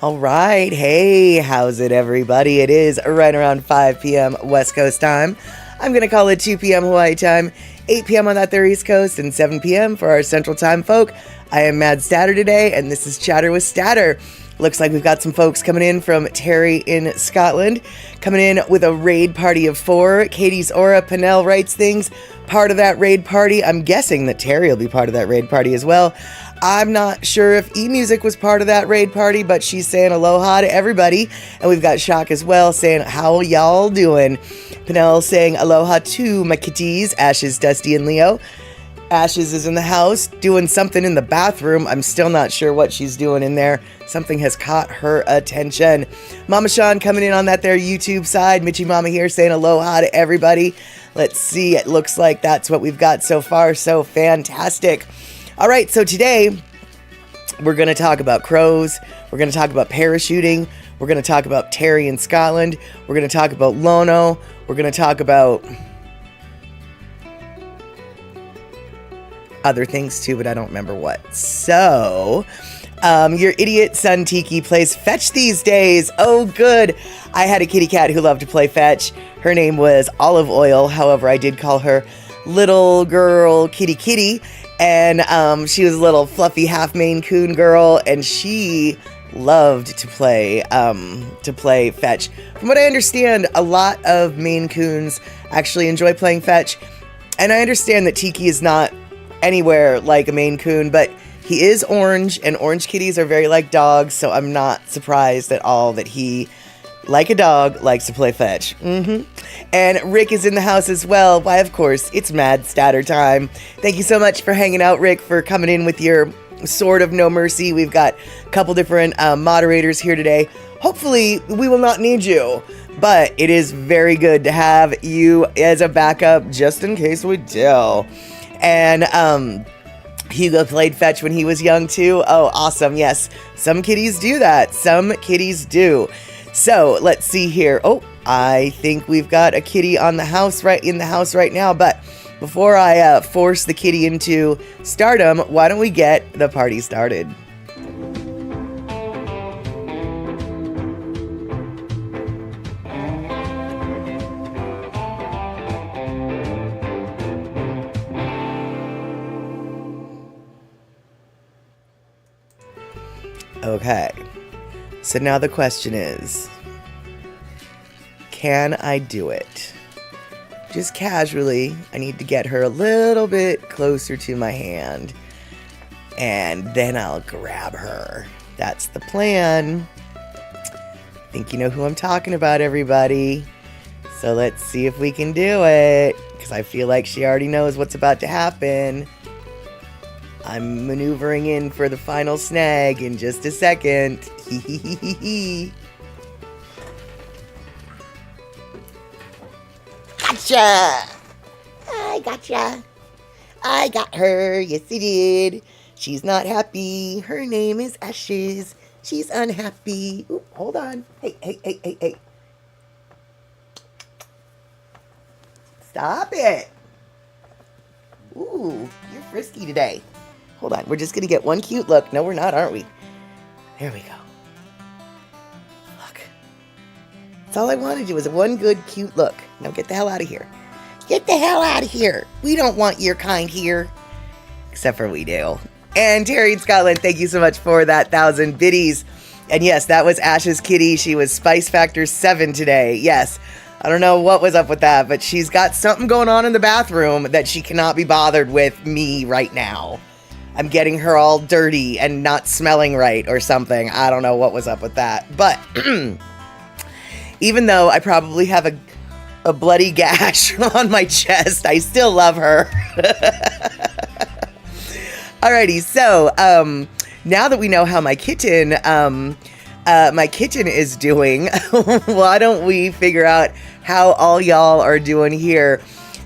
All right. Hey, how's it, everybody? It is right around 5 p.m. West Coast time. I'm going to call it 2 p.m. Hawaii time, 8 p.m. on that there East Coast, and 7 p.m. for our Central Time folk. I am Mad Statter today, and this is Chatter with Statter. Looks like we've got some folks coming in from Terry in Scotland, coming in with a raid party of 4. Katie's Aura Pinnell writes things, part of that raid party. I'm guessing that Terry will be part of that raid party as well. I'm not sure if eMusic was part of that raid party, but she's saying aloha to everybody. And we've got Shock as well saying, how y'all doing? Pinnell saying aloha to my kitties, Ashes, Dusty, and Leo. Ashes is in the house doing something in the bathroom. I'm still not sure what she's doing in there. Something has caught her attention. Mama Sean coming in on that there YouTube side. Mitchie Mama here saying aloha to everybody. Let's see. It looks like that's what we've got so far. So fantastic. All right. So today we're going to talk about crows. We're going to talk about parachuting. We're going to talk about Terry in Scotland. We're going to talk about Lono. We're going to talk about other things too, but I don't remember what. So, your idiot son Tiki plays fetch these days. Oh, good. I had a kitty cat who loved to play fetch. Her name was Olive Oil. However, I did call her Little Girl Kitty. And she was a little fluffy half Maine Coon girl, and she loved to play fetch. From what I understand, a lot of Maine Coons actually enjoy playing fetch. And I understand that Tiki is not anywhere like a Maine Coon, but he is orange, and orange kitties are very like dogs, so I'm not surprised at all that he, like a dog, likes to play fetch. And Rick is in the house as well. Why, of course, it's Mad Statter time. Thank you so much for hanging out, Rick, for coming in with your sword of no mercy. We've got a couple different moderators here today. Hopefully, we will not need you, but it is very good to have you as a backup just in case we do. And Hugo played fetch when he was young too. Oh, awesome. Yes, some kitties do that. Some kitties do. So let's see here. Oh, I think we've got a kitty in the house right now. But before I force the kitty into stardom, why don't we get the party started? Okay, so now the question is, can I do it? Just casually, I need to get her a little bit closer to my hand, and then I'll grab her. That's the plan. I think you know who I'm talking about, everybody. So let's see if we can do it, because I feel like she already knows what's about to happen. I'm maneuvering in for the final snag in just a second. Gotcha! I gotcha. I got her. Yes, I did. She's not happy. Her name is Ashes. She's unhappy. Ooh, hold on. Hey. Stop it. Ooh, you're frisky today. Hold on, we're just going to get one cute look. No, we're not, aren't we? There we go. Look. That's all I wanted to do was one good, cute look. Now get the hell out of here. Get the hell out of here. We don't want your kind here. Except for we do. And Terry in Scotland, thank you so much for that 1,000 biddies. And yes, that was Ash's kitty. She was Spice Factor 7 today. Yes. I don't know what was up with that, but she's got something going on in the bathroom that she cannot be bothered with me right now. I'm getting her all dirty and not smelling right or something. I don't know what was up with that. But even though I probably have a bloody gash on my chest, I still love her. Alrighty, so now that we know how my kitten is doing, why don't we figure out how all y'all are doing here?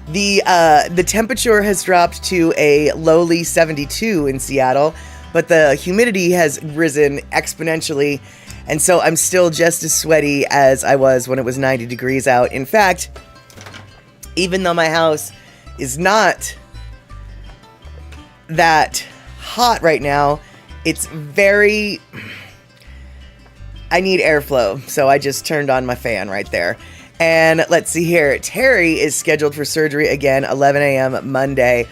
The temperature has dropped to a lowly 72 in Seattle, but the humidity has risen exponentially, and so I'm still just as sweaty as I was when it was 90 degrees out. In fact, even though my house is not that hot right now, it's very I need airflow, so I just turned on my fan right there. And let's see here. Terry is scheduled for surgery again, 11 a.m. Monday.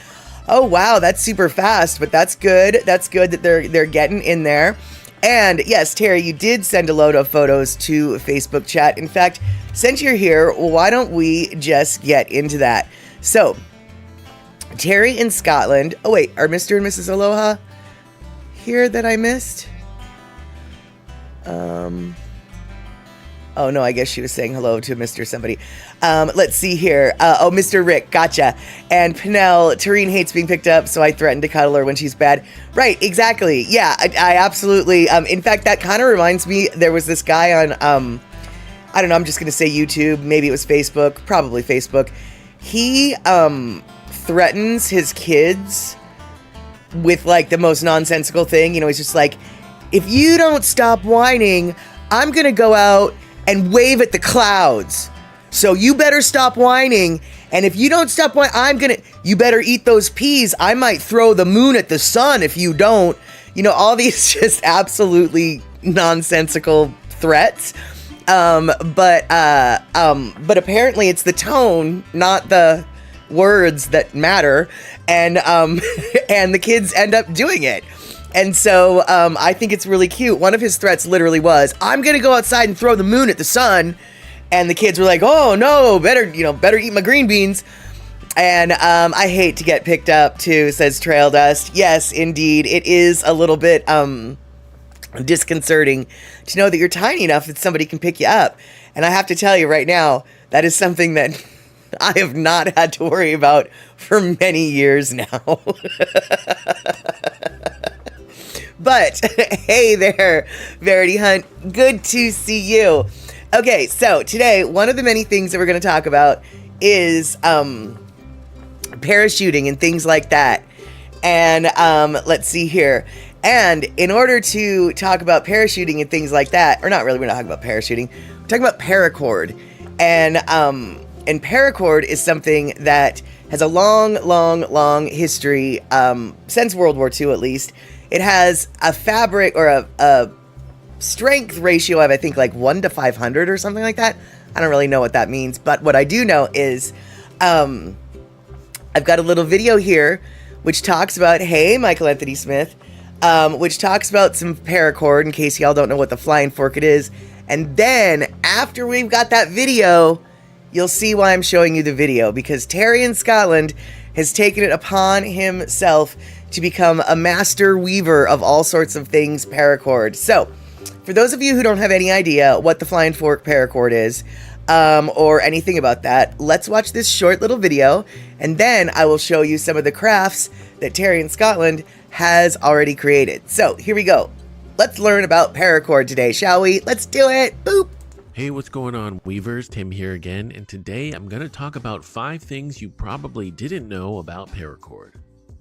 Oh, wow, that's super fast, but that's good. That's good that they're getting in there. And yes, Terry, you did send a load of photos to Facebook chat. In fact, since you're here, why don't we just get into that? So, Terry in Scotland. Oh, wait, are Mr. and Mrs. Aloha here that I missed? Oh, no, I guess she was saying hello to Mr. somebody. Let's see here. Oh, Mr. Rick, gotcha. And Pinnell, Tareen hates being picked up, so I threaten to cuddle her when she's bad. Right, exactly. Yeah, I absolutely. In fact, that kind of reminds me, there was this guy on, I don't know, I'm just going to say YouTube. Maybe it was Facebook, probably Facebook. He threatens his kids with like the most nonsensical thing. You know, he's just like, if you don't stop whining, I'm going to go out and wave at the clouds. So you better stop whining. And if you don't stop whining, you better eat those peas. I might throw the moon at the sun if you don't. You know, all these just absolutely nonsensical threats. But apparently it's the tone, not the words that matter. And, and the kids end up doing it. And so I think it's really cute. One of his threats literally was, I'm going to go outside and throw the moon at the sun. And the kids were like, oh, no, better eat my green beans. And I hate to get picked up, too, says Trail Dust. Yes, indeed. It is a little bit disconcerting to know that you're tiny enough that somebody can pick you up. And I have to tell you right now, that is something that I have not had to worry about for many years now. But hey there, Verity Hunt. Good to see you. Okay, so today, one of the many things that we're going to talk about is parachuting and things like that. And let's see here. And in order to talk about parachuting and things like that, or not really, we're not talking about parachuting. We're talking about paracord. And paracord is something that has a long history, since World War II at least. It has a fabric or a strength ratio of, I think, like 1 to 500 or something like that. I don't really know what that means, but what I do know is I've got a little video here which talks about, hey, Michael Anthony Smith, which talks about some paracord, in case y'all don't know what the flying fork it is. And then after we've got that video, you'll see why I'm showing you the video, because Terry in Scotland has taken it upon himself to become a master weaver of all sorts of things paracord. So, for those of you who don't have any idea what the flying fork paracord is, or anything about that, let's watch this short little video, and then I will show you some of the crafts that Terry in Scotland has already created. So, here we go. Let's learn about paracord today, shall we? Let's do it! Boop! Hey, what's going on, Weavers? Tim here again, and today I'm going to talk about 5 things you probably didn't know about paracord.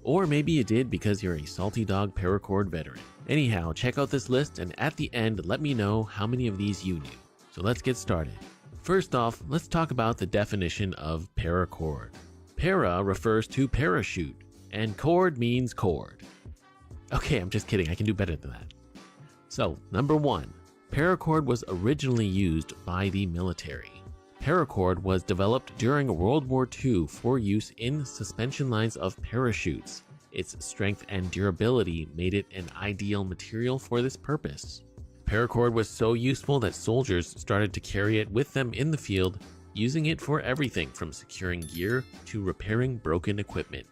Or maybe you did because you're a Salty Dog paracord veteran. Anyhow, check out this list, and at the end, let me know how many of these you knew. So let's get started. First off, let's talk about the definition of paracord. Para refers to parachute, and cord means cord. Okay, I'm just kidding, I can do better than that. So, number 1. Paracord was originally used by the military. Paracord was developed during World War II for use in suspension lines of parachutes. Its strength and durability made it an ideal material for this purpose. Paracord was so useful that soldiers started to carry it with them in the field, using it for everything from securing gear to repairing broken equipment.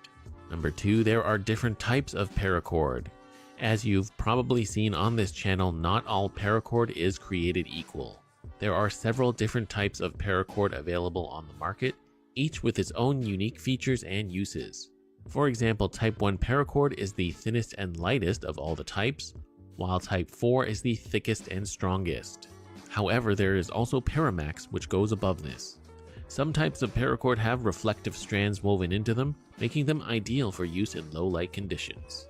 Number 2, there are different types of paracord. As you've probably seen on this channel, not all paracord is created equal. There are several different types of paracord available on the market, each with its own unique features and uses. For example, Type 1 paracord is the thinnest and lightest of all the types, while Type 4 is the thickest and strongest. However, there is also Paramax, which goes above this. Some types of paracord have reflective strands woven into them, making them ideal for use in low light conditions.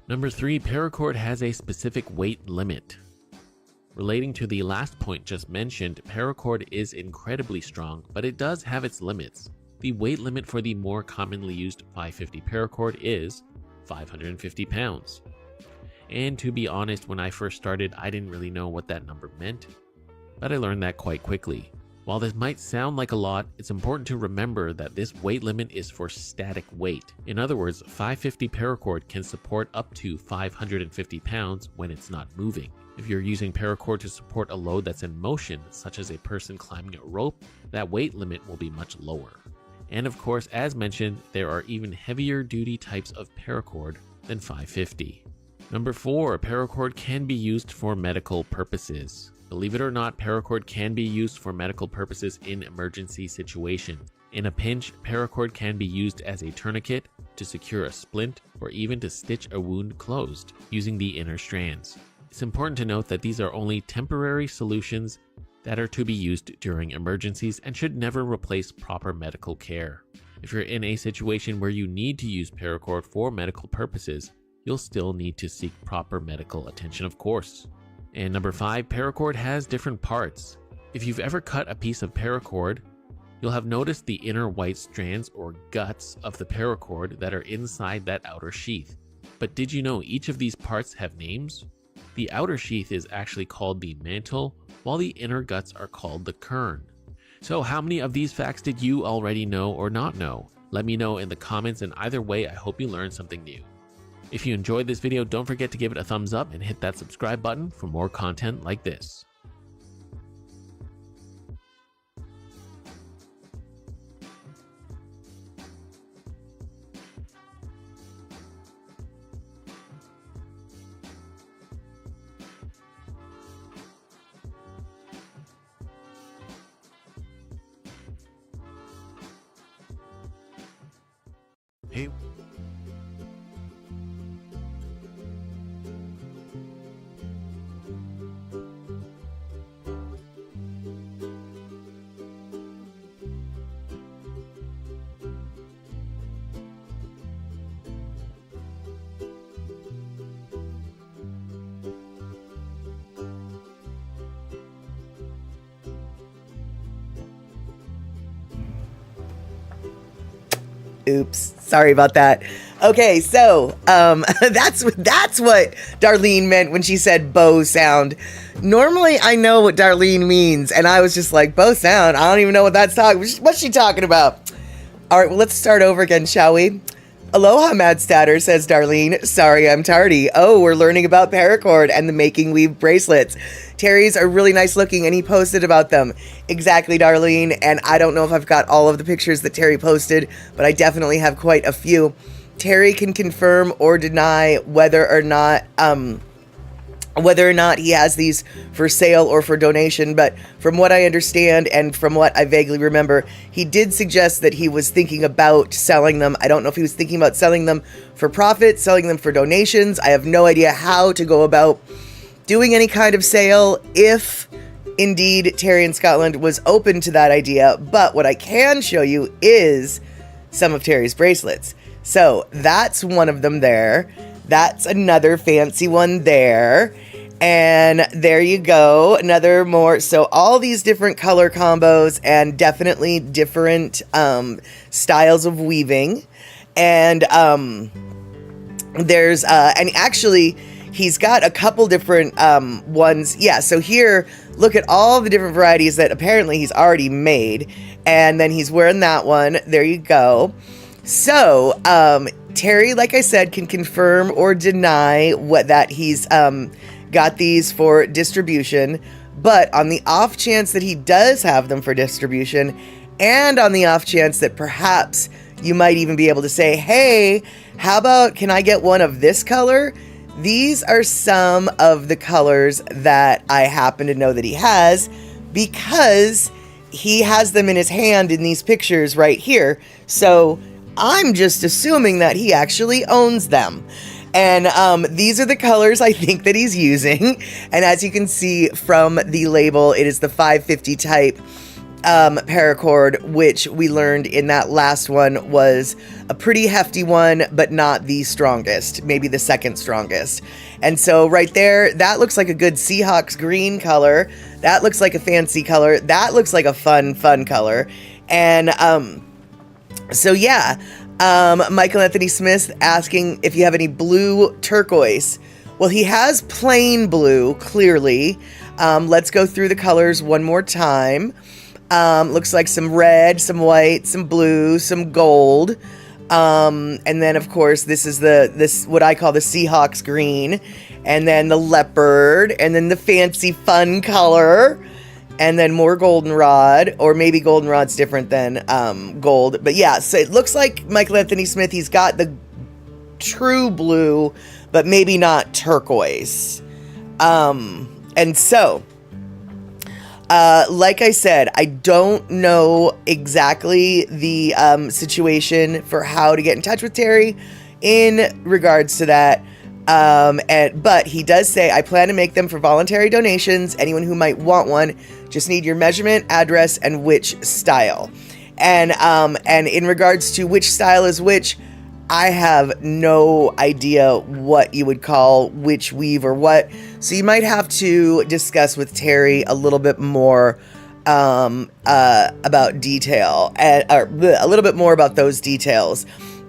Number 3, paracord has a specific weight limit. Relating to the last point just mentioned, paracord is incredibly strong, but it does have its limits. The weight limit for the more commonly used 550 paracord is 550 pounds. And to be honest, when I first started, I didn't really know what that number meant, but I learned that quite quickly. While this might sound like a lot, it's important to remember that this weight limit is for static weight. In other words, 550 paracord can support up to 550 pounds when it's not moving. If you're using paracord to support a load that's in motion, such as a person climbing a rope, that weight limit will be much lower. And of course, as mentioned, there are even heavier duty types of paracord than 550. Number 4, paracord can be used for medical purposes. Believe it or not, paracord can be used for medical purposes in emergency situations. In a pinch, paracord can be used as a tourniquet, to secure a splint, or even to stitch a wound closed using the inner strands. It's important to note that these are only temporary solutions that are to be used during emergencies and should never replace proper medical care. If you're in a situation where you need to use paracord for medical purposes, you'll still need to seek proper medical attention, of course. And number 5, paracord has different parts. If you've ever cut a piece of paracord, you'll have noticed the inner white strands or guts of the paracord that are inside that outer sheath. But did you know each of these parts have names? The outer sheath is actually called the mantle, while the inner guts are called the kern. So how many of these facts did you already know or not know? Let me know in the comments, and either way, I hope you learned something new. If you enjoyed this video, don't forget to give it a thumbs up and hit that subscribe button for more content like this. Hey. Oops, sorry about that. Okay, so that's what Darlene meant when she said bow sound. Normally, I know what Darlene means, and I was just like, bow sound? I don't even know what that's talking. What's she talking about? All right, well, let's start over again, shall we? Aloha, Mad Statter, says Darlene. Sorry, I'm tardy. Oh, we're learning about paracord and the making weave bracelets. Terry's are really nice looking, and he posted about them. Exactly, Darlene, and I don't know if I've got all of the pictures that Terry posted, but I definitely have quite a few. Terry can confirm or deny whether or not he has these for sale or for donation, but from what I understand and from what I vaguely remember, he did suggest that he was thinking about selling them. I don't know if he was thinking about selling them for profit, selling them for donations. I have no idea how to go about doing any kind of sale if indeed Terry in Scotland was open to that idea. But what I can show you is some of Terry's bracelets. So that's one of them there. That's another fancy one there. And there you go, another more. So all these different color combos and definitely different styles of weaving. And there's, and actually he's got a couple different ones. Yeah, so here, look at all the different varieties that apparently he's already made. And then he's wearing that one. There you go. So, Terry, like I said, can confirm or deny what that he's got these for distribution. But on the off chance that he does have them for distribution, and on the off chance that perhaps you might even be able to say, hey, how about, can I get one of this color? These are some of the colors that I happen to know that he has, because he has them in his hand in these pictures right here. So I'm just assuming that he actually owns them. And these are the colors I think that he's using. And as you can see from the label, it is the 550 type paracord, which we learned in that last one was a pretty hefty one, but not the strongest, maybe the second strongest. And so right there, that looks like a good Seahawks green color. That looks like a fancy color. That looks like a fun color. And so yeah, Michael Anthony Smith asking if you have any blue turquoise. Well, he has plain blue, clearly. Let's go through the colors one more time. Looks like some red, some white, some blue, some gold. And then, of course, this is this what I call the Seahawks green. And then the leopard. And then the fancy fun color. And then more goldenrod. Or maybe goldenrod's different than gold. But yeah, so it looks like Michael Anthony Smith, he's got the true blue, but maybe not turquoise. And so, like I said, I don't know exactly the situation for how to get in touch with Terry in regards to that. But he does say, I plan to make them for voluntary donations. Anyone who might want one, just need your measurement, address, and which style. And in regards to which style is which, I have no idea what you would call which weave or what. So you might have to discuss with Terry a little bit more about detail, or a little bit more about those details.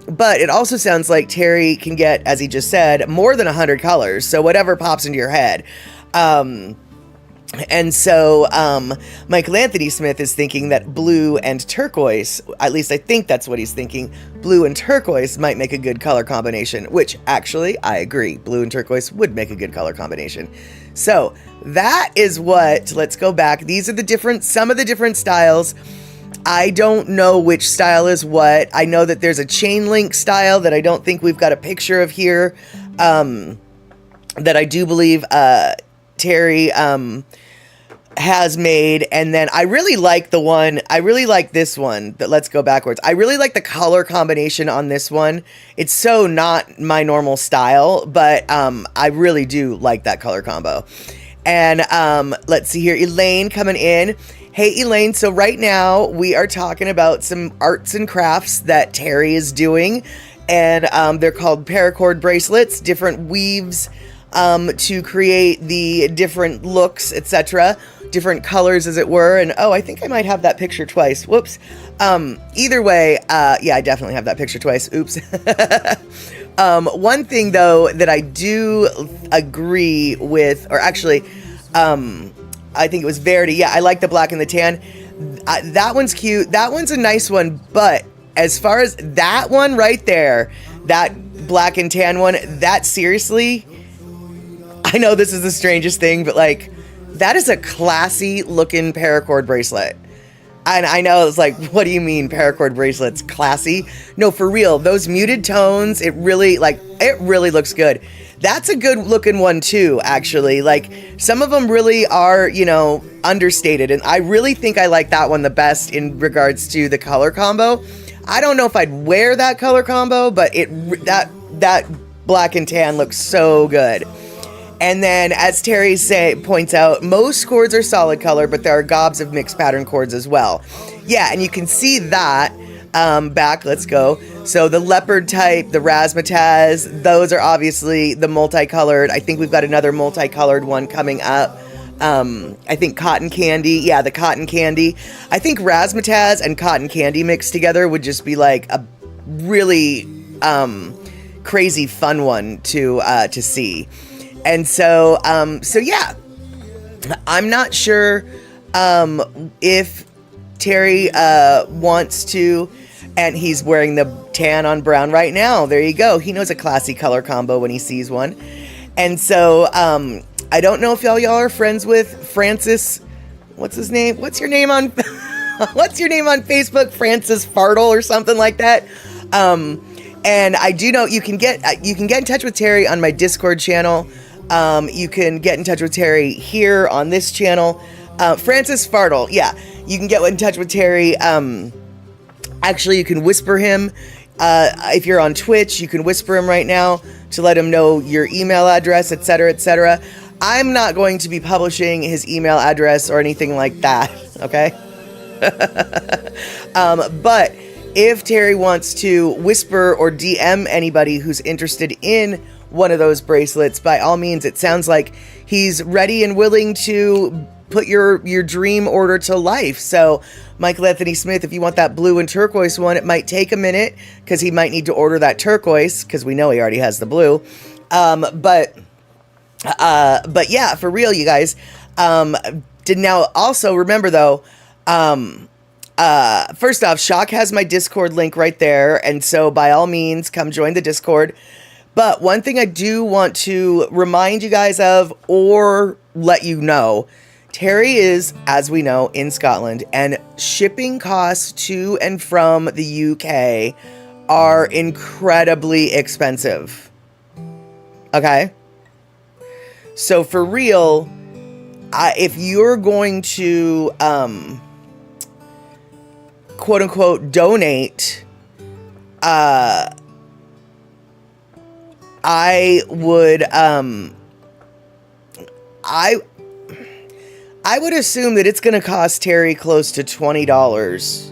But it also sounds like Terry can get, as he just said, more than 100 colors. So whatever pops into your head. And so Michael Anthony Smith is thinking that blue and turquoise, at least I think that's what he's thinking, blue and turquoise might make a good color combination, which actually I agree, blue and turquoise would make a good color combination. So that is what, let's go back. These are some of the different styles. I don't know which style is what. I know that there's a chain link style that I don't think we've got a picture of here, that I do believe Terry has made. And then I really like this one, that let's go backwards. I really like the color combination on this one. It's so not my normal style, but I really do like that color combo. And let's see here, Elaine coming in. Hey Elaine, so right now we are talking about some arts and crafts that Terry is doing, and they're called paracord bracelets, different weaves to create the different looks, etc., different colors, as it were. And oh, I think I might have that picture twice. Whoops. Either way, yeah, I definitely have that picture twice. Oops. One thing though that I do agree with, or actually, I think it was Verity. Yeah, I like the black and the tan. That one's cute. That one's a nice one. But as far as that one right there, that black and tan one, that seriously, I know this is the strangest thing, but like, that is a classy looking paracord bracelet. And I know it's like, what do you mean paracord bracelets classy? No, for real, those muted tones, it really looks good. That's a good looking one too, actually. Like, some of them really are, understated. And I really think I like that one the best in regards to the color combo. I don't know if I'd wear that color combo, but that black and tan looks so good. And then, as Terry points out, most cords are solid color, but there are gobs of mixed pattern cords as well. Yeah, and you can see that back. Let's go. So the leopard type, the razzmatazz, those are obviously the multicolored. I think we've got another multicolored one coming up. I think cotton candy. Yeah, the cotton candy. I think razzmatazz and cotton candy mixed together would just be like a really crazy fun one to see. And so yeah, I'm not sure if Terry wants to, and he's wearing the tan on brown right now. There you go. He knows a classy color combo when he sees one. And so I don't know if y'all are friends with Francis. What's his name? What's your name on Facebook? Francis Fartle or something like that. And I do know you can get in touch with Terry on my Discord channel. You can get in touch with Terry here on this channel. Francis Fartle, yeah. You can get in touch with Terry. Actually, you can whisper him. If you're on Twitch, you can whisper him right now to let him know your email address, etc., etc. I'm not going to be publishing his email address or anything like that, okay? But if Terry wants to whisper or DM anybody who's interested in one of those bracelets, by all means, it sounds like he's ready and willing to put your dream order to life. So Michael Anthony Smith, if you want that blue and turquoise one, it might take a minute because he might need to order that turquoise because we know he already has the blue. But But yeah, for real, you guys. Did now also remember though, first off, Shock has my Discord link right there, and so by all means, come join the Discord. But one thing I do want to remind you guys of, or let you know, Terry is, as we know, in Scotland, and shipping costs to and from the UK are incredibly expensive. Okay? So for real, if you're going to, quote unquote, donate, I would assume that it's going to cost Terry close to $20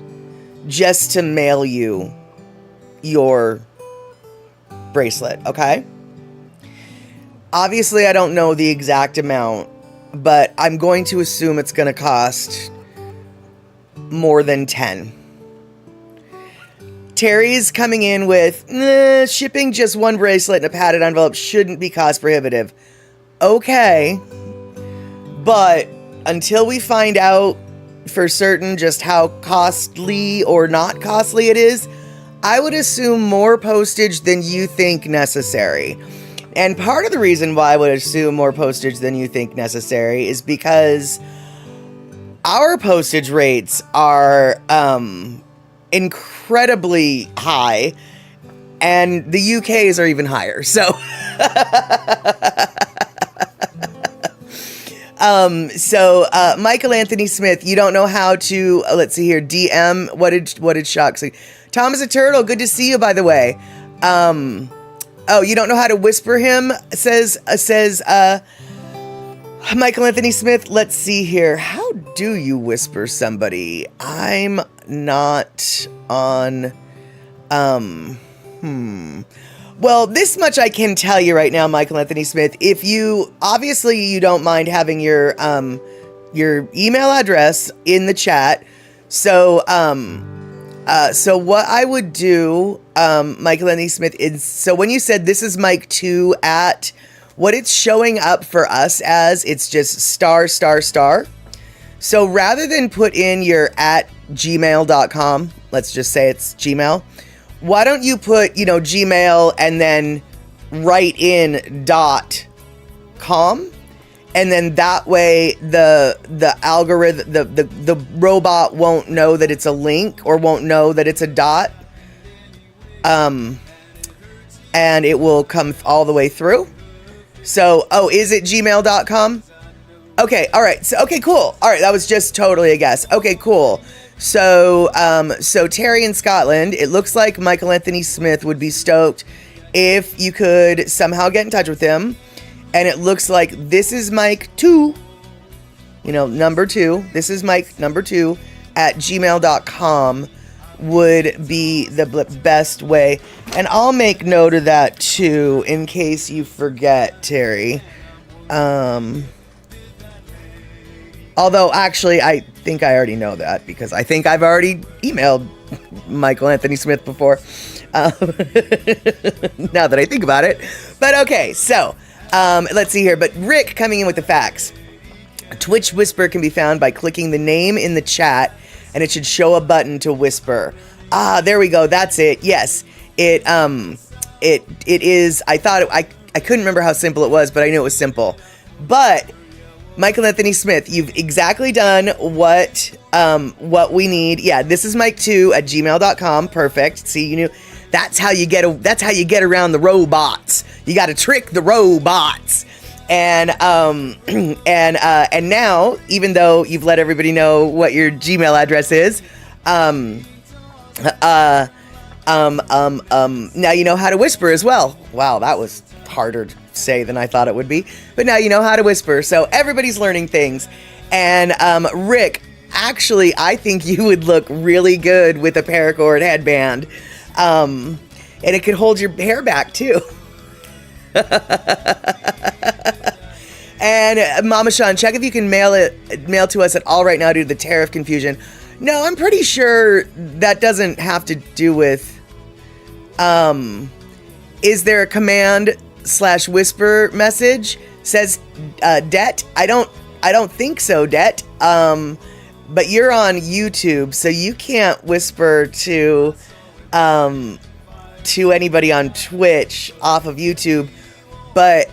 just to mail you your bracelet, okay? Obviously, I don't know the exact amount, but I'm going to assume it's going to cost more than 10. Terry's coming in with, shipping just one bracelet in a padded envelope shouldn't be cost prohibitive. Okay, but until we find out for certain just how costly or not costly it is, I would assume more postage than you think necessary. And part of the reason why I would assume more postage than you think necessary is because our postage rates are incredibly high, and the UK's are even higher. So, Michael Anthony Smith, you don't know how to, let's see here, DM, what did Shock say? Tom is a turtle, good to see you, by the way. Oh, you don't know how to whisper him, says Michael Anthony Smith. Let's see here. How do you whisper somebody? I'm not on, Well, this much I can tell you right now, Michael Anthony Smith. If you, obviously you don't mind having your email address in the chat. So what I would do, Michael Anthony Smith, is, so when you said this is Mike 2 at, what it's showing up for us as, it's just star. So rather than put in your at gmail.com, let's just say it's Gmail, why don't you put, Gmail and then write in .com, and then that way the algorithm, the robot won't know that it's a link or won't know that it's a dot, and it will come all the way through. So, is it gmail.com? Okay, all right. So, okay, cool. All right, that was just totally a guess. Okay, cool. So, Terry in Scotland, it looks like Michael Anthony Smith would be stoked if you could somehow get in touch with him. And it looks like this is Mike 2, number 2. This is Mike number 2 at gmail.com would be the best way. And I'll make note of that too, in case you forget, Terry. Although, actually, I think I already know that, because I think I've already emailed Michael Anthony Smith before. Now that I think about it. But okay, so, let's see here. But Rick coming in with the facts. Twitch Whisper can be found by clicking the name in the chat, and it should show a button to whisper. Ah, there we go. That's it. Yes, it is. I thought I couldn't remember how simple it was, but I knew it was simple. But Michael Anthony Smith, you've exactly done what we need. Yeah, this is Mike2 at gmail.com. Perfect. See, you knew. That's how you get around the robots. You got to trick the robots. And now, even though you've let everybody know what your Gmail address is, now you know how to whisper as well. Wow, that was harder to say than I thought it would be. But now you know how to whisper. So everybody's learning things. And Rick, actually, I think you would look really good with a paracord headband. And it could hold your hair back too. And Mama Sean, check if you can mail to us at all right now due to the tariff confusion. No, I'm pretty sure that doesn't have to do with, is there a command/whisper message? Says Det. I don't think so, Det. But you're on YouTube, so you can't whisper to anybody on Twitch off of YouTube. But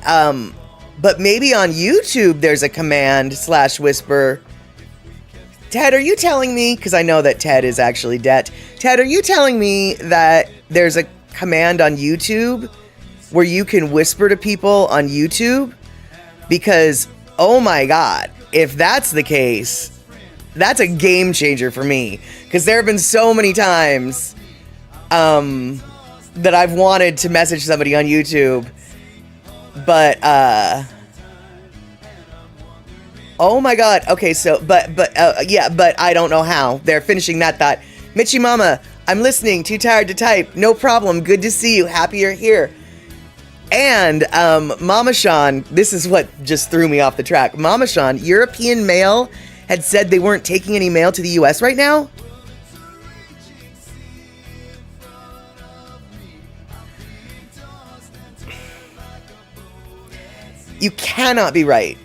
maybe on YouTube there's a command / whisper. Ted, are you telling me, because I know that Ted is actually Det. Ted, are you telling me that there's a command on YouTube where you can whisper to people on YouTube? Because, oh my God, if that's the case, that's a game changer for me. Because there have been so many times that I've wanted to message somebody on YouTube, but oh my God. Okay, so but I don't know how. They're finishing that thought. Mitchie Mama, I'm listening. Too tired to type. No problem. Good to see you. Happy you're here. And Mama Sean, this is what just threw me off the track. Mama Sean, European Mail had said they weren't taking any mail to the US right now. You cannot be right.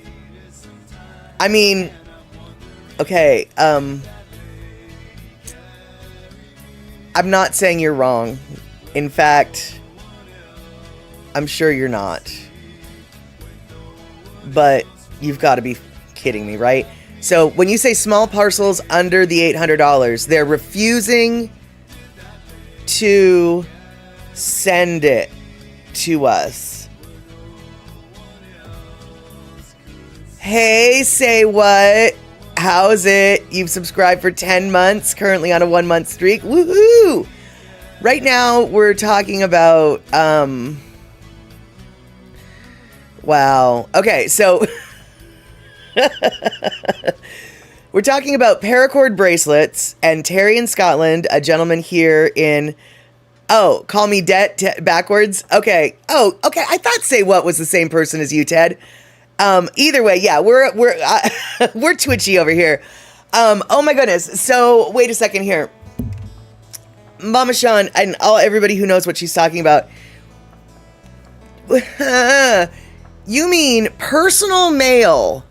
I mean, okay, I'm not saying you're wrong. In fact, I'm sure you're not. But you've got to be kidding me, right? So when you say small parcels under the $800, they're refusing to send it to us. Hey, say what? How's it? You've subscribed for 10 months, currently on a 1-month streak. Woohoo! Right now, we're talking about, wow. Okay, so we're talking about paracord bracelets, and Terry in Scotland, a gentleman here in, oh, call me Det backwards? Okay. Oh, okay. I thought Say What was the same person as you, Ted. Either way, yeah, we're twitchy over here. Oh my goodness. So wait a second here. Mama Sean and everybody who knows what she's talking about. You mean personal mail.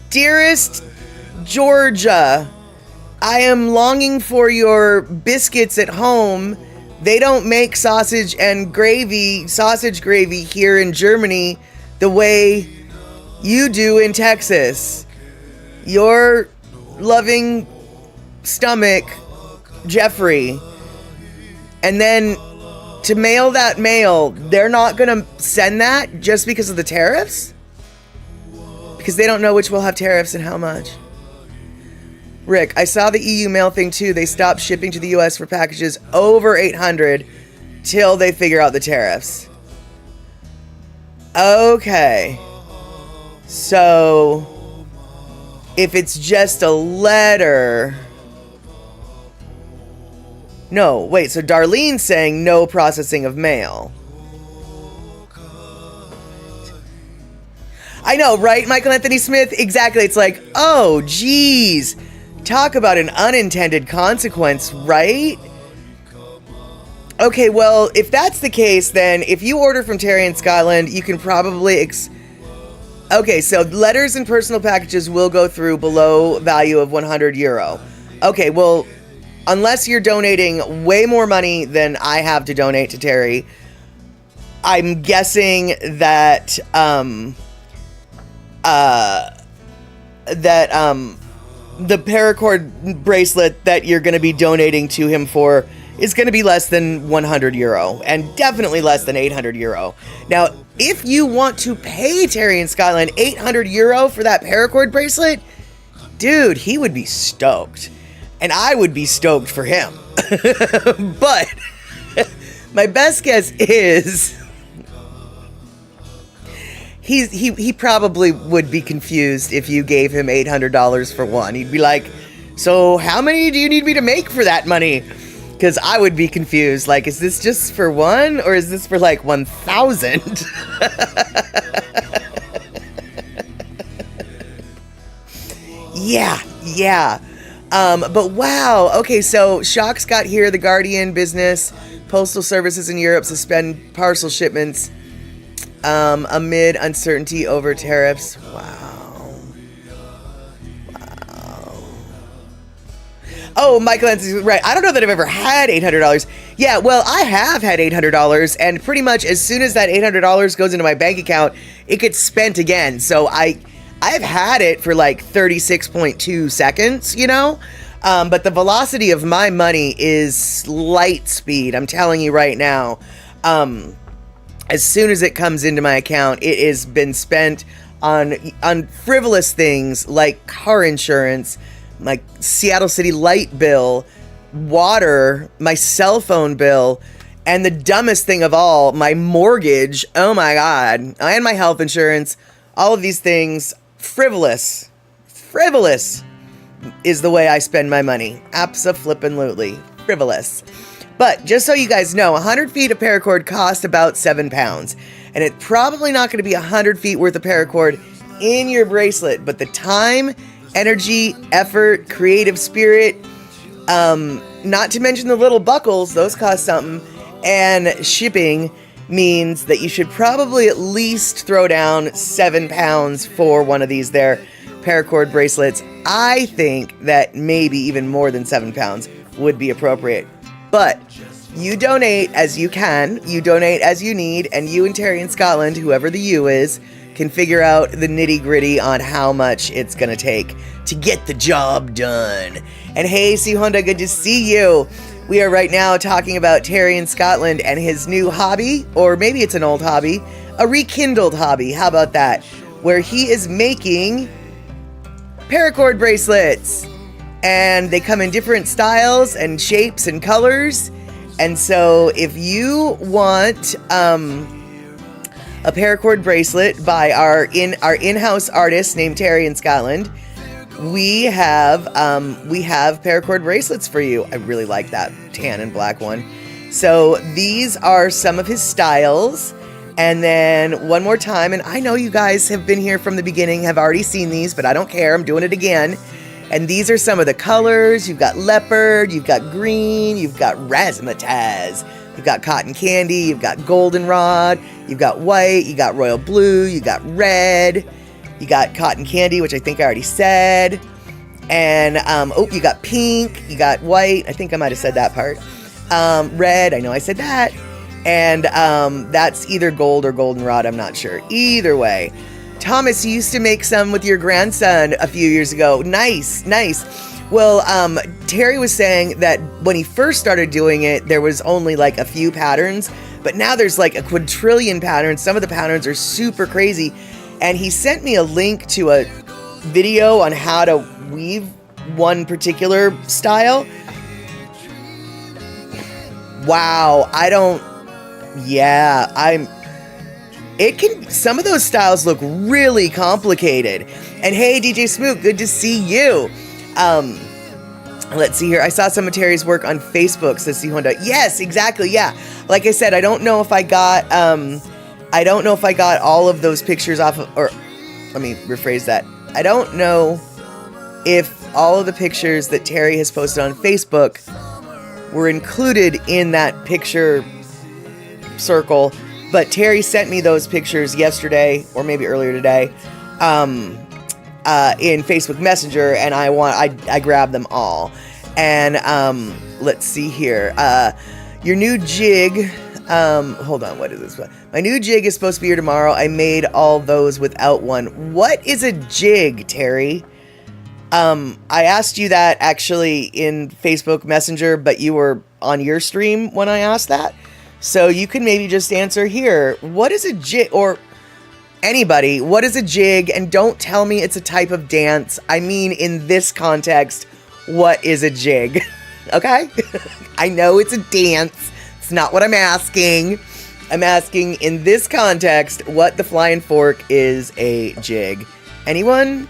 Dearest Georgia, I am longing for your biscuits at home. They don't make sausage gravy here in Germany the way you do in Texas. Your loving stomach, Jeffrey. And then to mail that mail, they're not going to send that just because of the tariffs? Because they don't know which will have tariffs and how much. Rick, I saw the EU mail thing too. They stopped shipping to the US for packages over 800 till they figure out the tariffs. Okay, so if it's just a letter, no, wait, so Darlene's saying no processing of mail. I know, right, Michael Anthony Smith? Exactly, it's like, oh, geez, talk about an unintended consequence, right? Okay, well, if that's the case, then if you order from Terry in Scotland, you can probably... Okay, so letters and personal packages will go through below value of €100. Okay, well, unless you're donating way more money than I have to donate to Terry, I'm guessing that, the paracord bracelet that you're going to be donating to him for is going to be less than €100 and definitely less than €800. Now, if you want to pay Terry in Scotland €800 for that paracord bracelet, dude, he would be stoked. And I would be stoked for him. But my best guess is he probably would be confused if you gave him $800 for one. He'd be like, so how many do you need me to make for that money? Because I would be confused. Like, is this just for one? Or is this for like 1,000? Yeah. But wow. Okay, so shocks got here. The Guardian business. Postal services in Europe suspend parcel shipments. amid uncertainty over tariffs. Wow. Oh, Michael Anson's right. I don't know that I've ever had $800. Yeah, well, I have had $800, and pretty much as soon as that $800 goes into my bank account, it gets spent again. So I've had it for like 36.2 seconds, you know? But the velocity of my money is light speed. I'm telling you right now. As soon as it comes into my account, it has been spent on frivolous things like car insurance, my Seattle City light bill, water, my cell phone bill, and the dumbest thing of all, my mortgage. Oh my God. And my health insurance. All of these things. Frivolous is the way I spend my money. Abso-flippin-lutely. Frivolous. But just so you guys know, 100 feet of paracord cost about 7 pounds. And it's probably not going to be 100 feet worth of paracord in your bracelet. But the time, energy, effort, creative spirit, not to mention the little buckles, those cost something, and shipping means that you should probably at least throw down 7 pounds for one of these there paracord bracelets. I think that maybe even more than 7 pounds would be appropriate. But you donate as you can, you donate as you need, and you and Terry in Scotland, whoever the you is, can figure out the nitty-gritty on how much it's going to take to get the job done. And hey, C Honda, good to see you. We are right now talking about Terry in Scotland and his new hobby, or maybe it's an old hobby, a rekindled hobby. How about that? Where he is making paracord bracelets. And they come in different styles and shapes and colors. And so if you want a paracord bracelet by our in-house artist named Terry in Scotland, we have paracord bracelets for you. I really like that tan and black one. So these are some of his styles. And then one more time, and I know you guys have been here from the beginning, have already seen these, but I don't care. I'm doing it again. And these are some of the colors. You've got leopard, you've got green, you've got razzmatazz, you've got cotton candy, you've got goldenrod, you've got white, you got royal blue, you got red, you got cotton candy, which I think I already said. And, you got pink, you got white. I think I might have said that part. Red, I know I said that. And that's either gold or goldenrod, I'm not sure. Either way. Thomas, you used to make some with your grandson a few years ago. Nice. Well, Terry was saying that when he first started doing it, there was only like a few patterns, but now there's like a quadrillion patterns. Some of the patterns are super crazy. And he sent me a link to a video on how to weave one particular style. Wow, some of those styles look really complicated. And hey, DJ Smook, good to see you. Let's see here. I saw some of Terry's work on Facebook, says C Honda. Yes, exactly. Yeah. Like I said, I don't know if I got all of those pictures off of, or let me rephrase that. I don't know if all of the pictures that Terry has posted on Facebook were included in that picture circle. But Terry sent me those pictures yesterday, or maybe earlier today, in Facebook Messenger, and I grabbed them all. And let's see here. Your new jig. Hold on, what is this? My new jig is supposed to be here tomorrow. I made all those without one. What is a jig, Terry? I asked you that actually in Facebook Messenger, but you were on your stream when I asked that. So you can maybe just answer here. What is a jig? Or anybody, what is a jig? And don't tell me it's a type of dance. I mean, in this context, what is a jig? Okay? I know it's a dance. It's not what I'm asking. I'm asking in this context, what the flying fork is a jig. Anyone?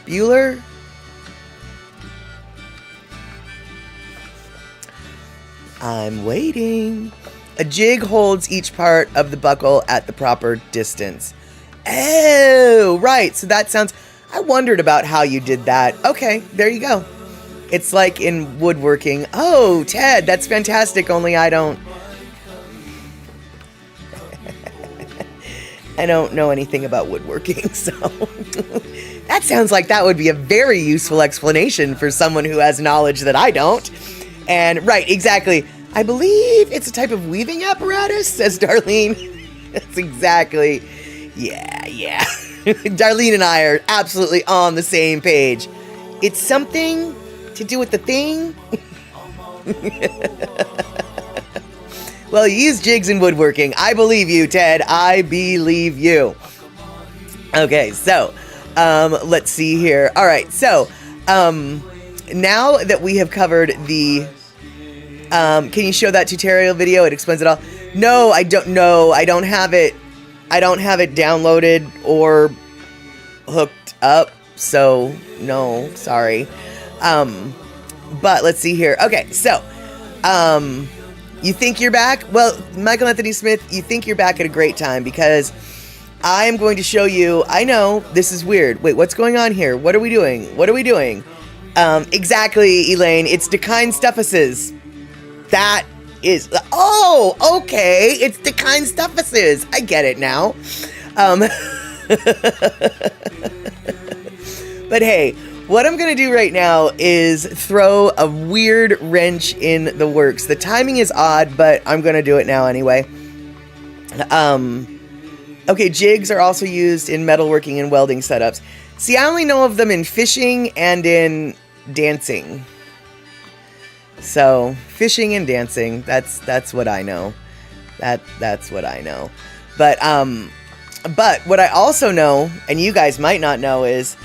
Bueller? I'm waiting. A jig holds each part of the buckle at the proper distance. Oh, right. So that sounds... I wondered about how you did that. Okay, there you go. It's like in woodworking. Oh, Ted, that's fantastic, only I don't... I don't know anything about woodworking, so that sounds like that would be a very useful explanation for someone who has knowledge that I don't. And right, exactly. I believe it's a type of weaving apparatus, says Darlene. That's exactly. Yeah. Darlene and I are absolutely on the same page. It's something to do with the thing. Well, you use jigs in woodworking. I believe you, Ted. I believe you. Okay, so let's see here. All right, so now that we have covered the... can you show that tutorial video? It explains it all. No, I don't know. I don't have it downloaded or hooked up. So no, sorry. But let's see here. Okay, so you think you're back? Well, Michael Anthony Smith, you think you're back at a great time because I am going to show you. I know this is weird. Wait, what's going on here? What are we doing? Exactly, Elaine. It's Dakine Stuffuses. That is, oh, okay. It's Dakine Stuffuses. I get it now. But hey, what I'm going to do right now is throw a weird wrench in the works. The timing is odd, but I'm going to do it now anyway. Okay, jigs are also used in metalworking and welding setups. See, I only know of them in fishing and in dancing. So, fishing and dancing, that's what I know. That's what I know. But what I also know, and you guys might not know, is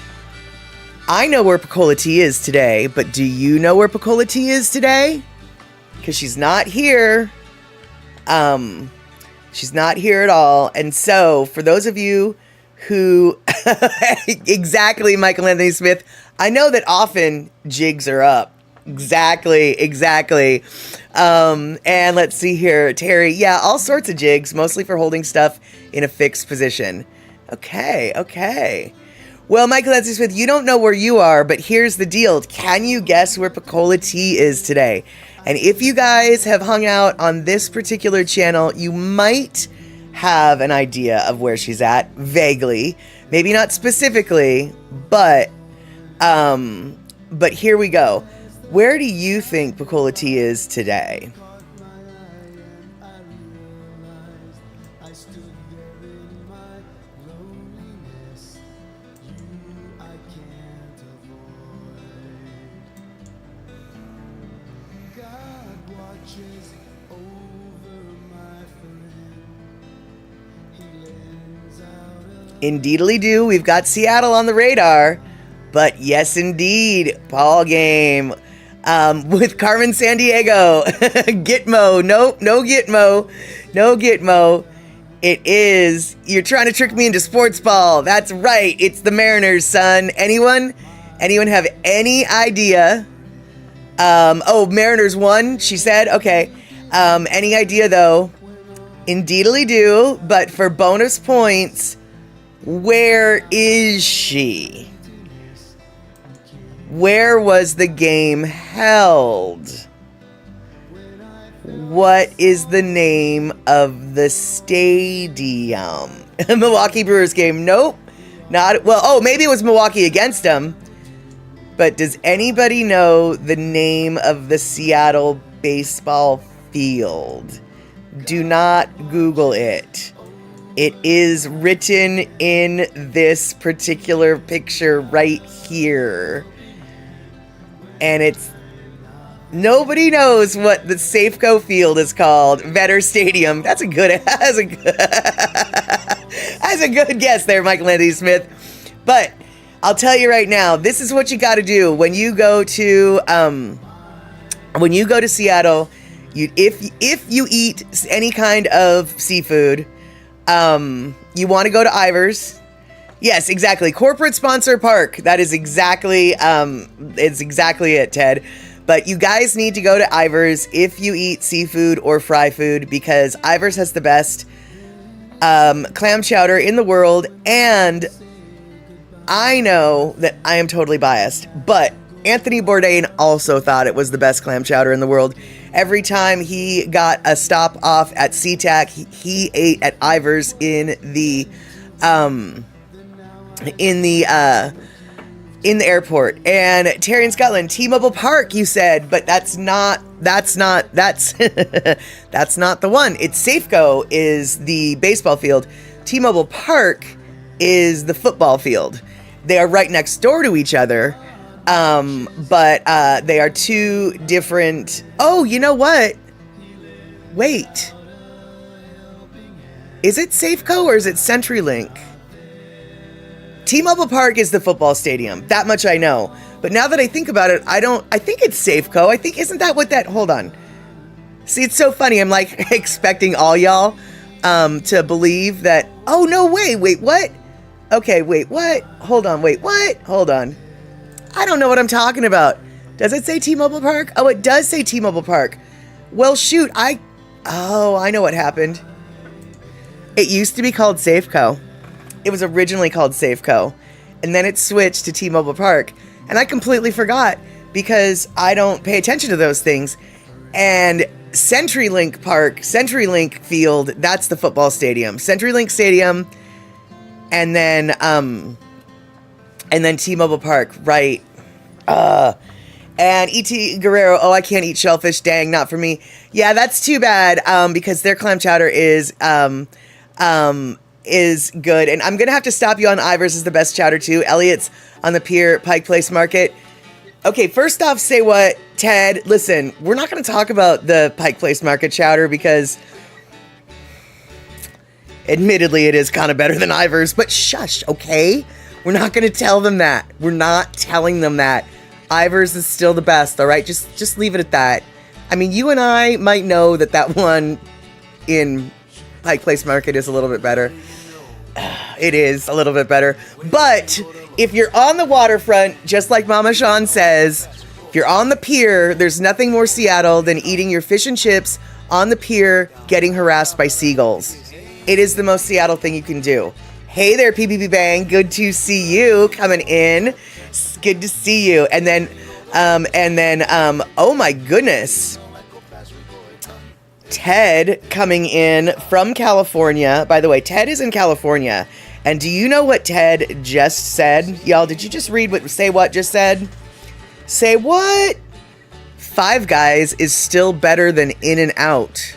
I know where Pecola T is today, but do you know where Pecola T is today? Because she's not here. She's not here at all. And so, for those of you who... exactly, Michael Anthony Smith. I know that often jigs are up. Exactly. And let's see here. Terry, yeah, all sorts of jigs, mostly for holding stuff in a fixed position. Okay. Well, Michael Anthony Smith, you don't know where you are, but here's the deal. Can you guess where Pecola T is today? And if you guys have hung out on this particular channel, you might have an idea of where she's at, vaguely. Maybe not specifically, but here we go. Where do you think Pecola T is today? Indeedly do. We've got Seattle on the radar. But yes, indeed. Ball game. With Carmen Sandiego. Gitmo. Nope. No Gitmo. It is. You're trying to trick me into sports ball. That's right. It's the Mariners, son. Anyone have any idea? Mariners won, she said. Okay. Any idea, though? Indeedly do. But for bonus points, where is she? Where was the game held? What is the name of the stadium? Milwaukee Brewers game. Nope. Not, well, oh, maybe it was Milwaukee against them. But does anybody know the name of the Seattle baseball field? Do not Google it. It is written in this particular picture right here. And it's... Nobody knows what the Safeco Field is called. Vetter Stadium. That's a good guess there, Michael Anthony Smith. But I'll tell you right now, this is what you got to do when you go to Seattle. If you eat any kind of seafood, you want to go to Ivers. Yes, exactly. Corporate sponsor park. That is exactly it's exactly it, Ted. But you guys need to go to Ivers if you eat seafood or fry food, because Ivers has the best clam chowder in the world. And I know that I am totally biased, but Anthony Bourdain also thought it was the best clam chowder in the world. Every time he got a stop off at SeaTac, he ate at Ivar's in the airport. And Terry in Scotland, T-Mobile Park, you said, but that's not that's not the one. It's Safeco is the baseball field. T-Mobile Park is the football field. They are right next door to each other. But they are two different. Oh, you know what? Wait. Is it Safeco or is it CenturyLink? T-Mobile Park is the football stadium. That much I know. But now that I think about it, I think it's Safeco. Isn't that what that, hold on. See, it's so funny. I'm like expecting all y'all, to believe that, oh, no way. Wait, what? Okay, wait, what? Hold on, wait, what? Hold on. I don't know what I'm talking about. Does it say T-Mobile Park? Oh, it does say T-Mobile Park. Well, shoot, I know what happened. It used to be called Safeco. It was originally called Safeco. And then it switched to T-Mobile Park. And I completely forgot because I don't pay attention to those things. And CenturyLink Park, CenturyLink Field, that's the football stadium. CenturyLink Stadium, and then T-Mobile Park, right. And E.T. Guerrero, oh, I can't eat shellfish, dang, not for me. Yeah, that's too bad, because their clam chowder is good. And I'm going to have to stop you on Ivar's is the best chowder too. Elliot's on the Pier Pike Place Market. Okay, first off, say what, Ted, listen, we're not going to talk about the Pike Place Market chowder because admittedly it is kind of better than Ivar's, but shush, okay? We're not going to tell them that. We're not telling them that. Ivar's is still the best, all right? Just leave it at that. I mean, you and I might know that one in Pike Place Market is a little bit better. It is a little bit better. But if you're on the waterfront, just like Mama Sean says, if you're on the pier, there's nothing more Seattle than eating your fish and chips on the pier, getting harassed by seagulls. It is the most Seattle thing you can do. Hey there, PBB Bang. Good to see you coming in. It's good to see you. And then, oh my goodness. Ted coming in from California. By the way, Ted is in California. And do you know what Ted just said? Y'all, did you just read what Say What just said? Say what? Five Guys is still better than In-N-Out.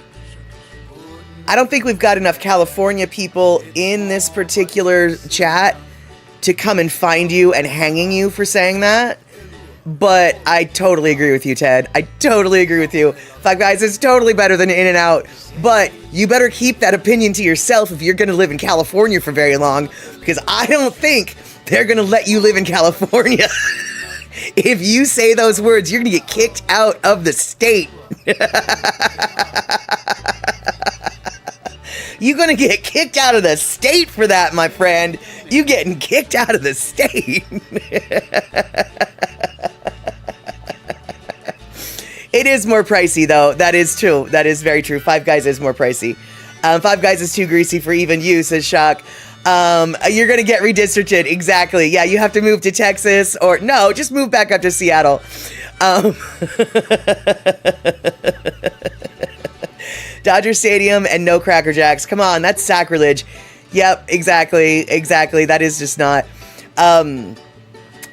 I don't think we've got enough California people in this particular chat to come and find you and hanging you for saying that. But I totally agree with you, Ted. I totally agree with you. Five Guys is totally better than In-N-Out. But you better keep that opinion to yourself if you're going to live in California for very long. Because I don't think they're going to let you live in California. If you say those words, you're going to get kicked out of the state. You're going to get kicked out of the state for that, my friend. You getting kicked out of the state. It is more pricey, though. That is true. That is very true. Five Guys is more pricey. Five Guys is too greasy for even you, says Shock. You're going to get redistricted. Exactly. Yeah, you have to move to Texas or no, just move back up to Seattle. Dodger Stadium and no Cracker Jacks. Come on, that's sacrilege. Yep, exactly. That is just not.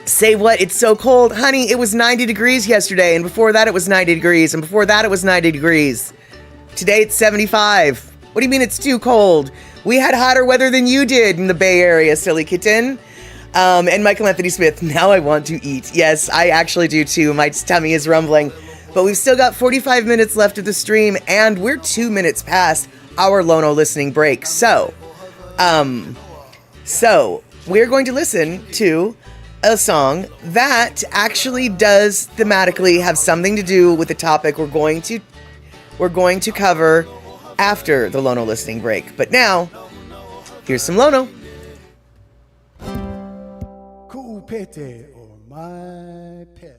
Say what? It's so cold. Honey, it was 90 degrees yesterday, and before that it was 90 degrees, and before that it was 90 degrees. Today it's 75. What do you mean it's too cold? We had hotter weather than you did in the Bay Area, silly kitten. And Michael Anthony Smith, now I want to eat. Yes, I actually do too. My tummy is rumbling. But we've still got 45 minutes left of the stream, and we're 2 minutes past our Lono listening break. So we're going to listen to a song that actually does thematically have something to do with the topic we're going to cover after the Lono listening break. But now, here's some Lono. Cool Pete or my pet.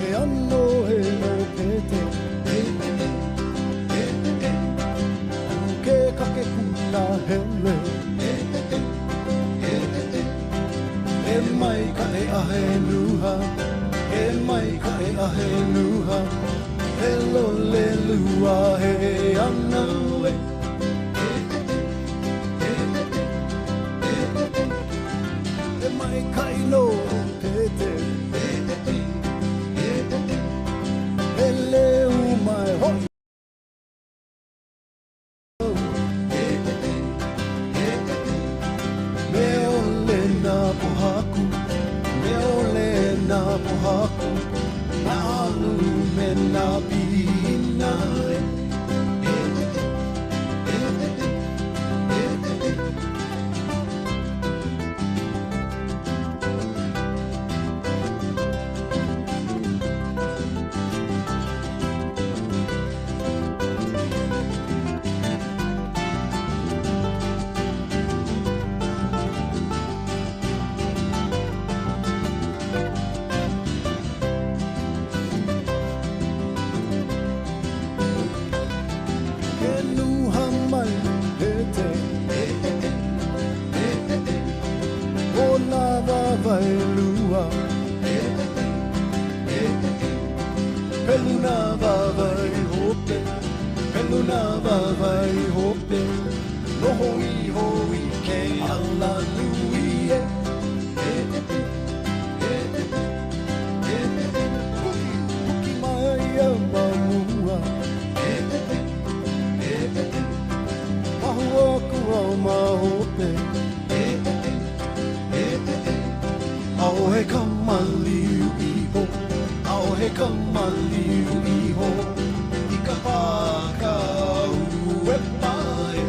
Hello, Pete. aheluha, hello lelua he anawe. E mai kaino tete, hele umai hoi. Me ole na pohaku, me ole na pohaku, na alu me na pina. Peluna vai hope, peluna vai hope, no hoi ke hallelujah. Puki mai mamua, mahua kua ma hope, au he kamaliu iho. Ao he kamaliu iho, I ka paka ue mai.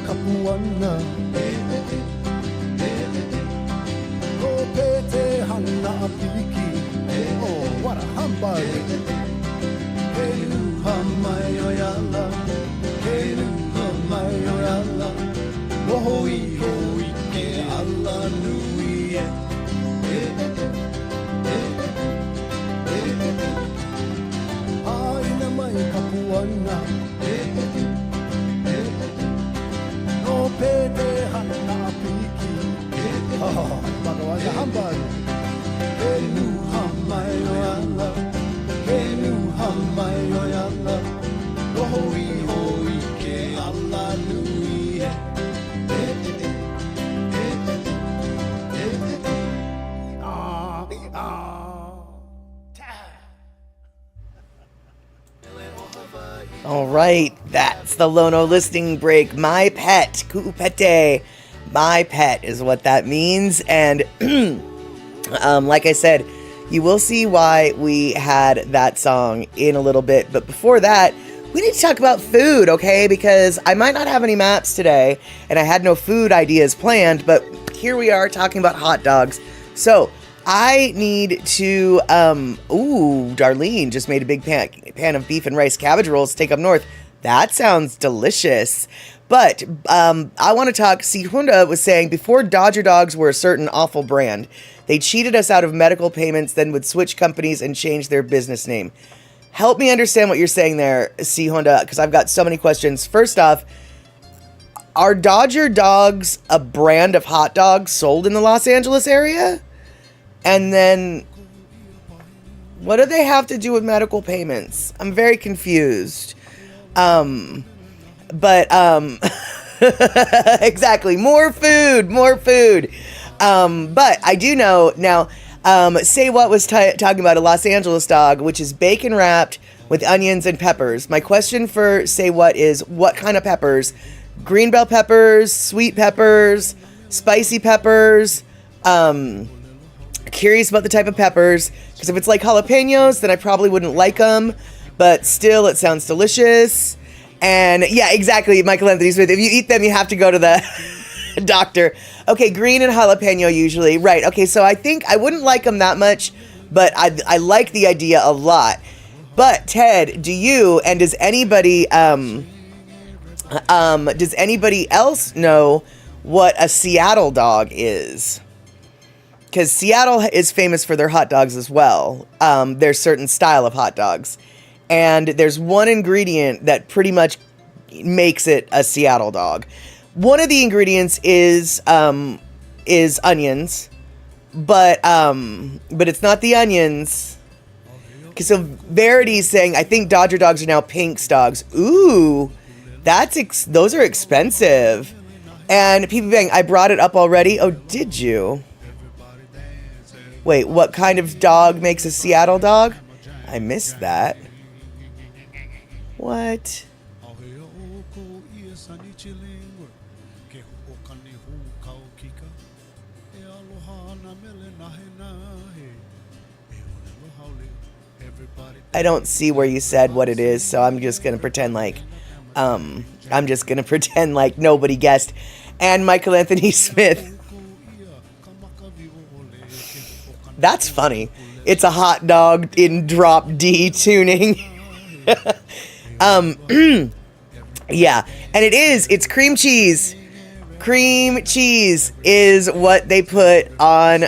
Kapuana, ko pete hana apiki, oh what a humbug. Kelu hamai oyala, kelu hamai oyala, mohoi hoi ke ala nui e. Aina mai kapuana, pete hana apiki. Oh, magawaza humbug. Kenu hamai oyala, kenu hamai oyala, hoi hoi ke ala nui e. All right, that's the Lono listening break. My pet, ku'upete. My pet is what that means. And like I said, you will see why we had that song in a little bit. But before that, we need to talk about food, okay? Because I might not have any maps today, and I had no food ideas planned, but here we are talking about hot dogs. So I need to, Darlene just made a big pan of beef and rice cabbage rolls to take up north. That sounds delicious. But I want to talk, Sihunda was saying, before Dodger Dogs were a certain awful brand, they cheated us out of medical payments, then would switch companies and change their business name. Help me understand what you're saying there, Sihunda, because I've got so many questions. First off, are Dodger Dogs a brand of hot dogs sold in the Los Angeles area? And then, what do they have to do with medical payments? I'm very confused. Exactly. More food. But I do know now, Say What was talking about a Los Angeles dog, which is bacon wrapped with onions and peppers. My question for Say What is, what kind of peppers? Green bell peppers, sweet peppers, spicy peppers, curious about the type of peppers, because if it's like jalapenos, then I probably wouldn't like them, but still, it sounds delicious. And yeah, exactly, Michael Anthony Smith, if you eat them, you have to go to the doctor. Okay, green and jalapeno usually, right. Okay, so I think I wouldn't like them that much, but I like the idea a lot. But Ted, do you and does anybody else know what a Seattle dog is? Because Seattle is famous for their hot dogs as well. There's certain style of hot dogs, and there's one ingredient that pretty much makes it a Seattle dog. One of the ingredients is onions, but it's not the onions. So Verity's saying, I think Dodger dogs are now Pink's dogs. Ooh, those are expensive. And PB Bang, I brought it up already. Oh, did you? Wait, what kind of dog makes a Seattle dog? I missed that. What? I don't see where you said what it is, so I'm just gonna pretend like nobody guessed. And Michael Anthony Smith. That's funny. It's a hot dog in drop D tuning. Yeah, and it's cream cheese. Cream cheese is what they put on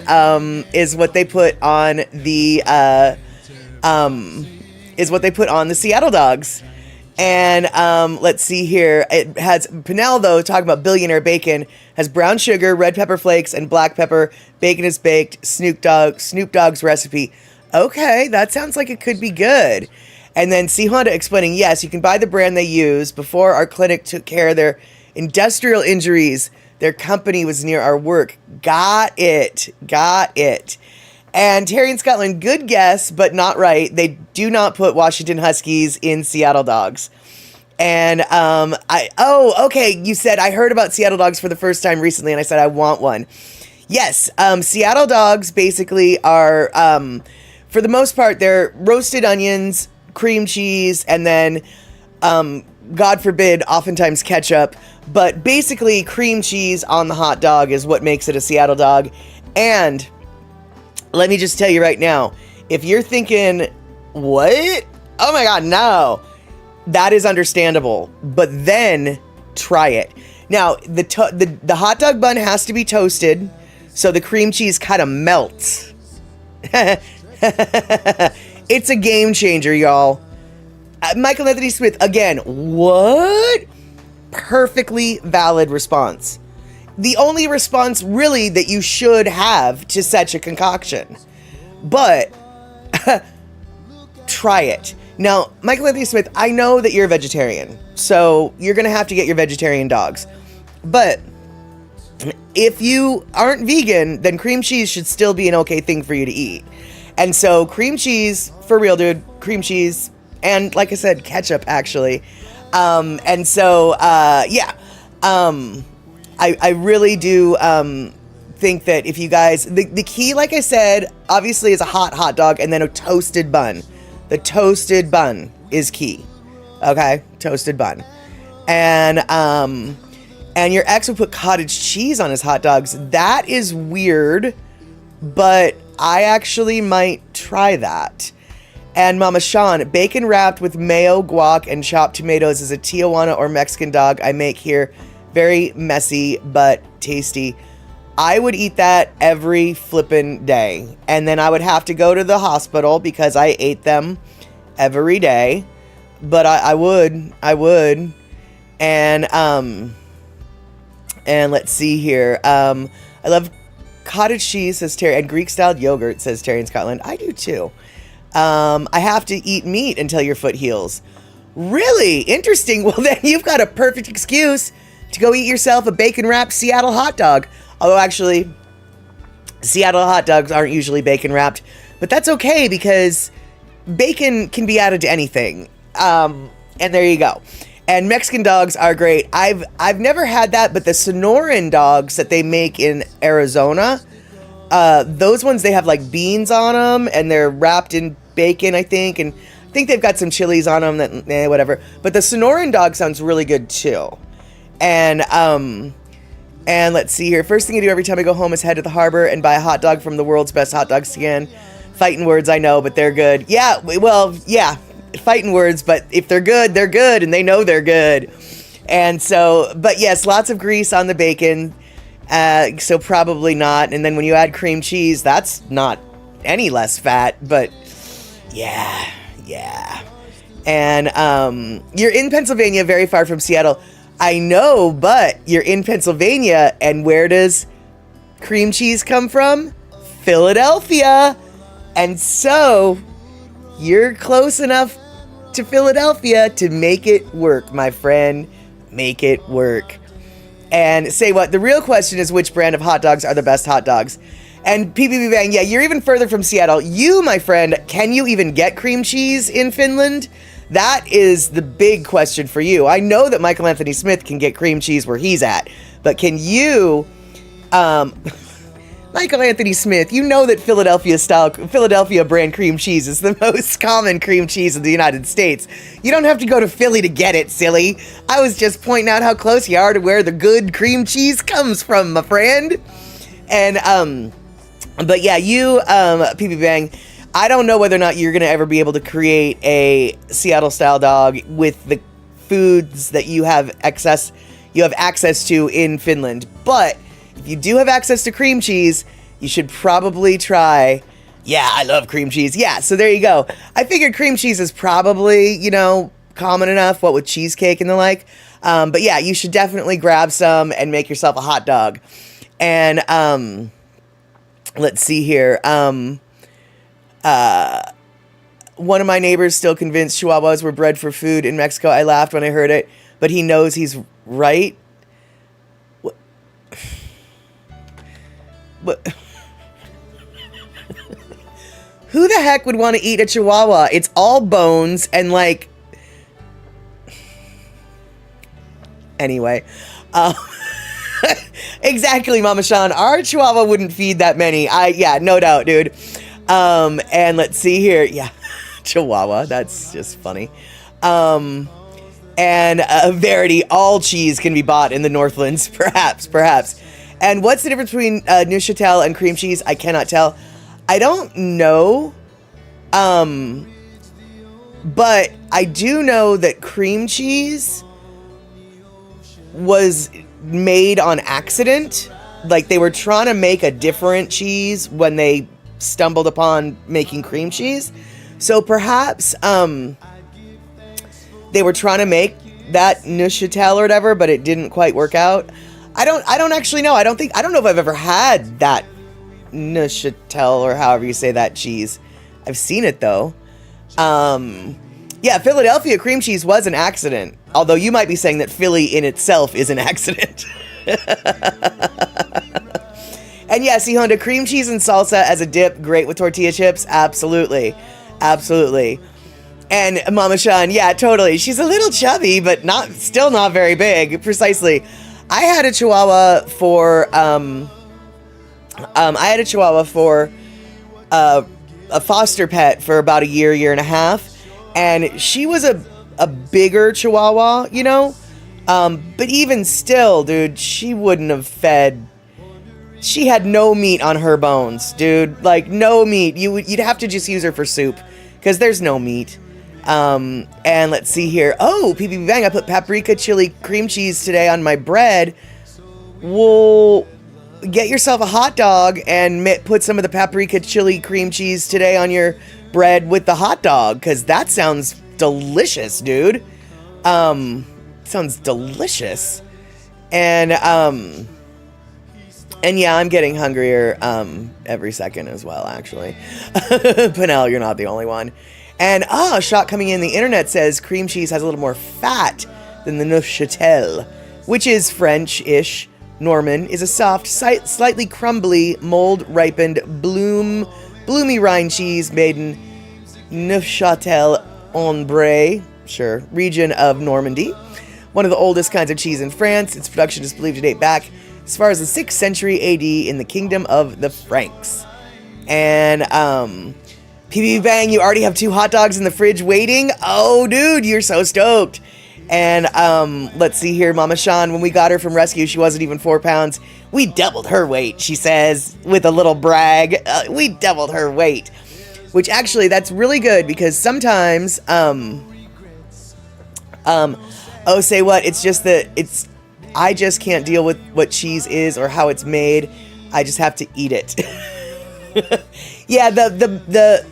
the Seattle dogs. And let's see here. It has Pinnell, though, talking about billionaire bacon, has brown sugar, red pepper flakes, and black pepper. Bacon is baked. Snoop Dogg's recipe. Okay, that sounds like it could be good. And then C Honda explaining, yes, you can buy the brand they use. Before our clinic took care of their industrial injuries, their company was near our work. Got it. And Terry in Scotland, good guess, but not right. They do not put Washington Huskies in Seattle dogs. And okay, you said, I heard about Seattle dogs for the first time recently, and I said, I want one. Yes, Seattle dogs basically are, for the most part, they're roasted onions, cream cheese, and then, God forbid, oftentimes ketchup. But basically, cream cheese on the hot dog is what makes it a Seattle dog. And let me just tell you right now, if you're thinking, what? Oh my God, no. That is understandable. But then try it. Now, the hot dog bun has to be toasted, so the cream cheese kind of melts. It's a game changer, y'all. Michael Anthony Smith, again, what? Perfectly valid response. The only response really that you should have to such a concoction. But try it. Now, Michael Anthony Smith, I know that you're a vegetarian, so you're going to have to get your vegetarian dogs. But if you aren't vegan, then cream cheese should still be an okay thing for you to eat. And so cream cheese, for real, dude, cream cheese, and like I said, ketchup, actually. I really do think that if you guys, the key, like I said, obviously is a hot dog and then a toasted bun. The toasted bun is key. Okay? Toasted bun. And your ex would put cottage cheese on his hot dogs. That is weird, but I actually might try that. And Mama Sean, bacon wrapped with mayo, guac, and chopped tomatoes is a Tijuana or Mexican dog I make here. Very messy, but tasty. I would eat that every flippin' day. And then I would have to go to the hospital because I ate them every day. But I would. And let's see here. I love cottage cheese, says Terry, and Greek-style yogurt, says Terry in Scotland. I do too. I have to eat meat until your foot heals. Really? Interesting. Well, then you've got a perfect excuse to go eat yourself a bacon-wrapped Seattle hot dog. Although, actually, Seattle hot dogs aren't usually bacon-wrapped. But that's okay, because bacon can be added to anything. And there you go. And Mexican dogs are great. I've never had that, but the Sonoran dogs that they make in Arizona, those ones, they have like beans on them, and they're wrapped in bacon, I think. And I think they've got some chilies on them, whatever. But the Sonoran dog sounds really good, too. And let's see here. First thing I do every time I go home is head to the harbor and buy a hot dog from the world's best hot dog stand. Fighting words, I know, but they're good. Yeah, well, yeah, fighting words, but if they're good, and they know they're good. And so, but yes, lots of grease on the bacon, so probably not. And then when you add cream cheese, that's not any less fat, but yeah. And you're in Pennsylvania, very far from Seattle. I know, but you're in Pennsylvania, and where does cream cheese come from? Philadelphia. And so you're close enough to Philadelphia to make it work, my friend. Make it work. And say what? The real question is, which brand of hot dogs are the best hot dogs? And PPP Bang, yeah, you're even further from Seattle. You, my friend, can you even get cream cheese in Finland? That is the big question for you. I know that Michael Anthony Smith can get cream cheese where he's at, but can you, Michael Anthony Smith, you know that Philadelphia brand cream cheese is the most common cream cheese in the United States. You don't have to go to Philly to get it, silly. I was just pointing out how close you are to where the good cream cheese comes from, my friend. And, but yeah, you, PB Bang, I don't know whether or not you're going to ever be able to create a Seattle-style dog with the foods that you have access to in Finland. But if you do have access to cream cheese, you should probably try. Yeah, I love cream cheese. Yeah, so there you go. I figured cream cheese is probably, common enough, what with cheesecake and the like. But yeah, you should definitely grab some and make yourself a hot dog. And let's see here. One of my neighbors still convinced Chihuahuas were bred for food in Mexico. I laughed when I heard it, but he knows he's right. What? Who the heck would want to eat a Chihuahua? It's all bones and like... Anyway. Exactly, Mama Sean. Our Chihuahua wouldn't feed that many. Yeah, no doubt, dude. And let's see here. Yeah, Chihuahua. That's just funny. And Verity, all cheese can be bought in the Northlands. Perhaps. And what's the difference between Neuchâtel and cream cheese? I cannot tell. I don't know. But I do know that cream cheese was made on accident. Like they were trying to make a different cheese when they stumbled upon making cream cheese. So perhaps they were trying to make that Neuchâtel or whatever, but it didn't quite work out. I don't actually know. I don't know if I've ever had that Neuchâtel or however you say that cheese. I've seen it though. Yeah, Philadelphia cream cheese was an accident. Although you might be saying that Philly in itself is an accident. And yeah, see, Honda, cream cheese and salsa as a dip, great with tortilla chips. Absolutely. And Mama Sean, yeah, totally. She's a little chubby, but still not very big. Precisely. I had a Chihuahua for a foster pet for about a year and a half, and she was a bigger Chihuahua, but even still, dude, she wouldn't have fed. She had no meat on her bones, dude. Like no meat. You'd have to just use her for soup because there's no meat. And let's see here. Oh, PPP Bang, I put paprika chili cream cheese today on my bread. Well, get yourself a hot dog and put some of the paprika chili cream cheese today on your bread with the hot dog, because that sounds delicious, dude. Sounds delicious. And yeah, I'm getting hungrier every second as well, actually. Pinnell, you're not the only one. And a shot coming in, the internet says cream cheese has a little more fat than the Neuchâtel, which is French-ish. Norman is a soft, slightly crumbly, mold-ripened, bloomy rind cheese made in Neuchâtel-en-Brie, region of Normandy. One of the oldest kinds of cheese in France. Its production is believed to date back as far as the 6th century AD in the Kingdom of the Franks. And, PB Bang, you already have 2 hot dogs in the fridge waiting? Oh, dude, you're so stoked. And, let's see here, Mama Sean, when we got her from rescue, she wasn't even 4 pounds. We doubled her weight, she says, with a little brag. We doubled her weight. which actually that's really good because sometimes oh, say what? It's just that I just can't deal with what cheese is or how it's made. I just have to eat it. Yeah, the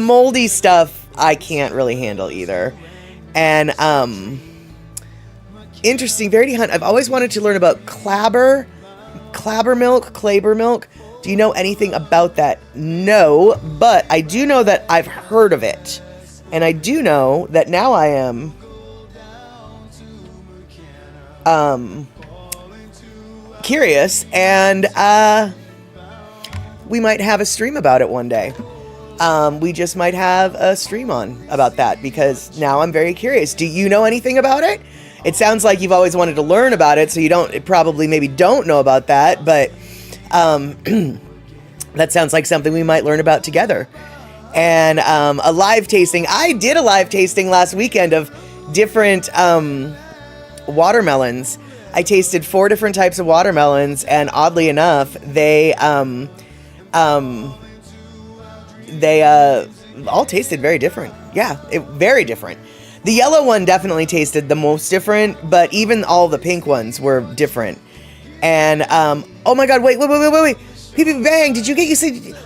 moldy stuff I can't really handle either. And interesting, Verity Hunt, I've always wanted to learn about Clabber milk. Do you know anything about that? No, but I do know that I've heard of it. And I do know that now I am curious, and we might have a stream about it one day. We just might have a stream on about that because now I'm very curious. Do you know anything about it? It sounds like you've always wanted to learn about it, so you probably maybe don't know about that, but that sounds like something we might learn about together. And a live tasting. I did a live tasting last weekend of different watermelons. I tasted 4 different types of watermelons, and oddly enough, they all tasted very different. Yeah, very different. The yellow one definitely tasted the most different, but even all the pink ones were different. And oh my God, wait. Pee Bang, did you get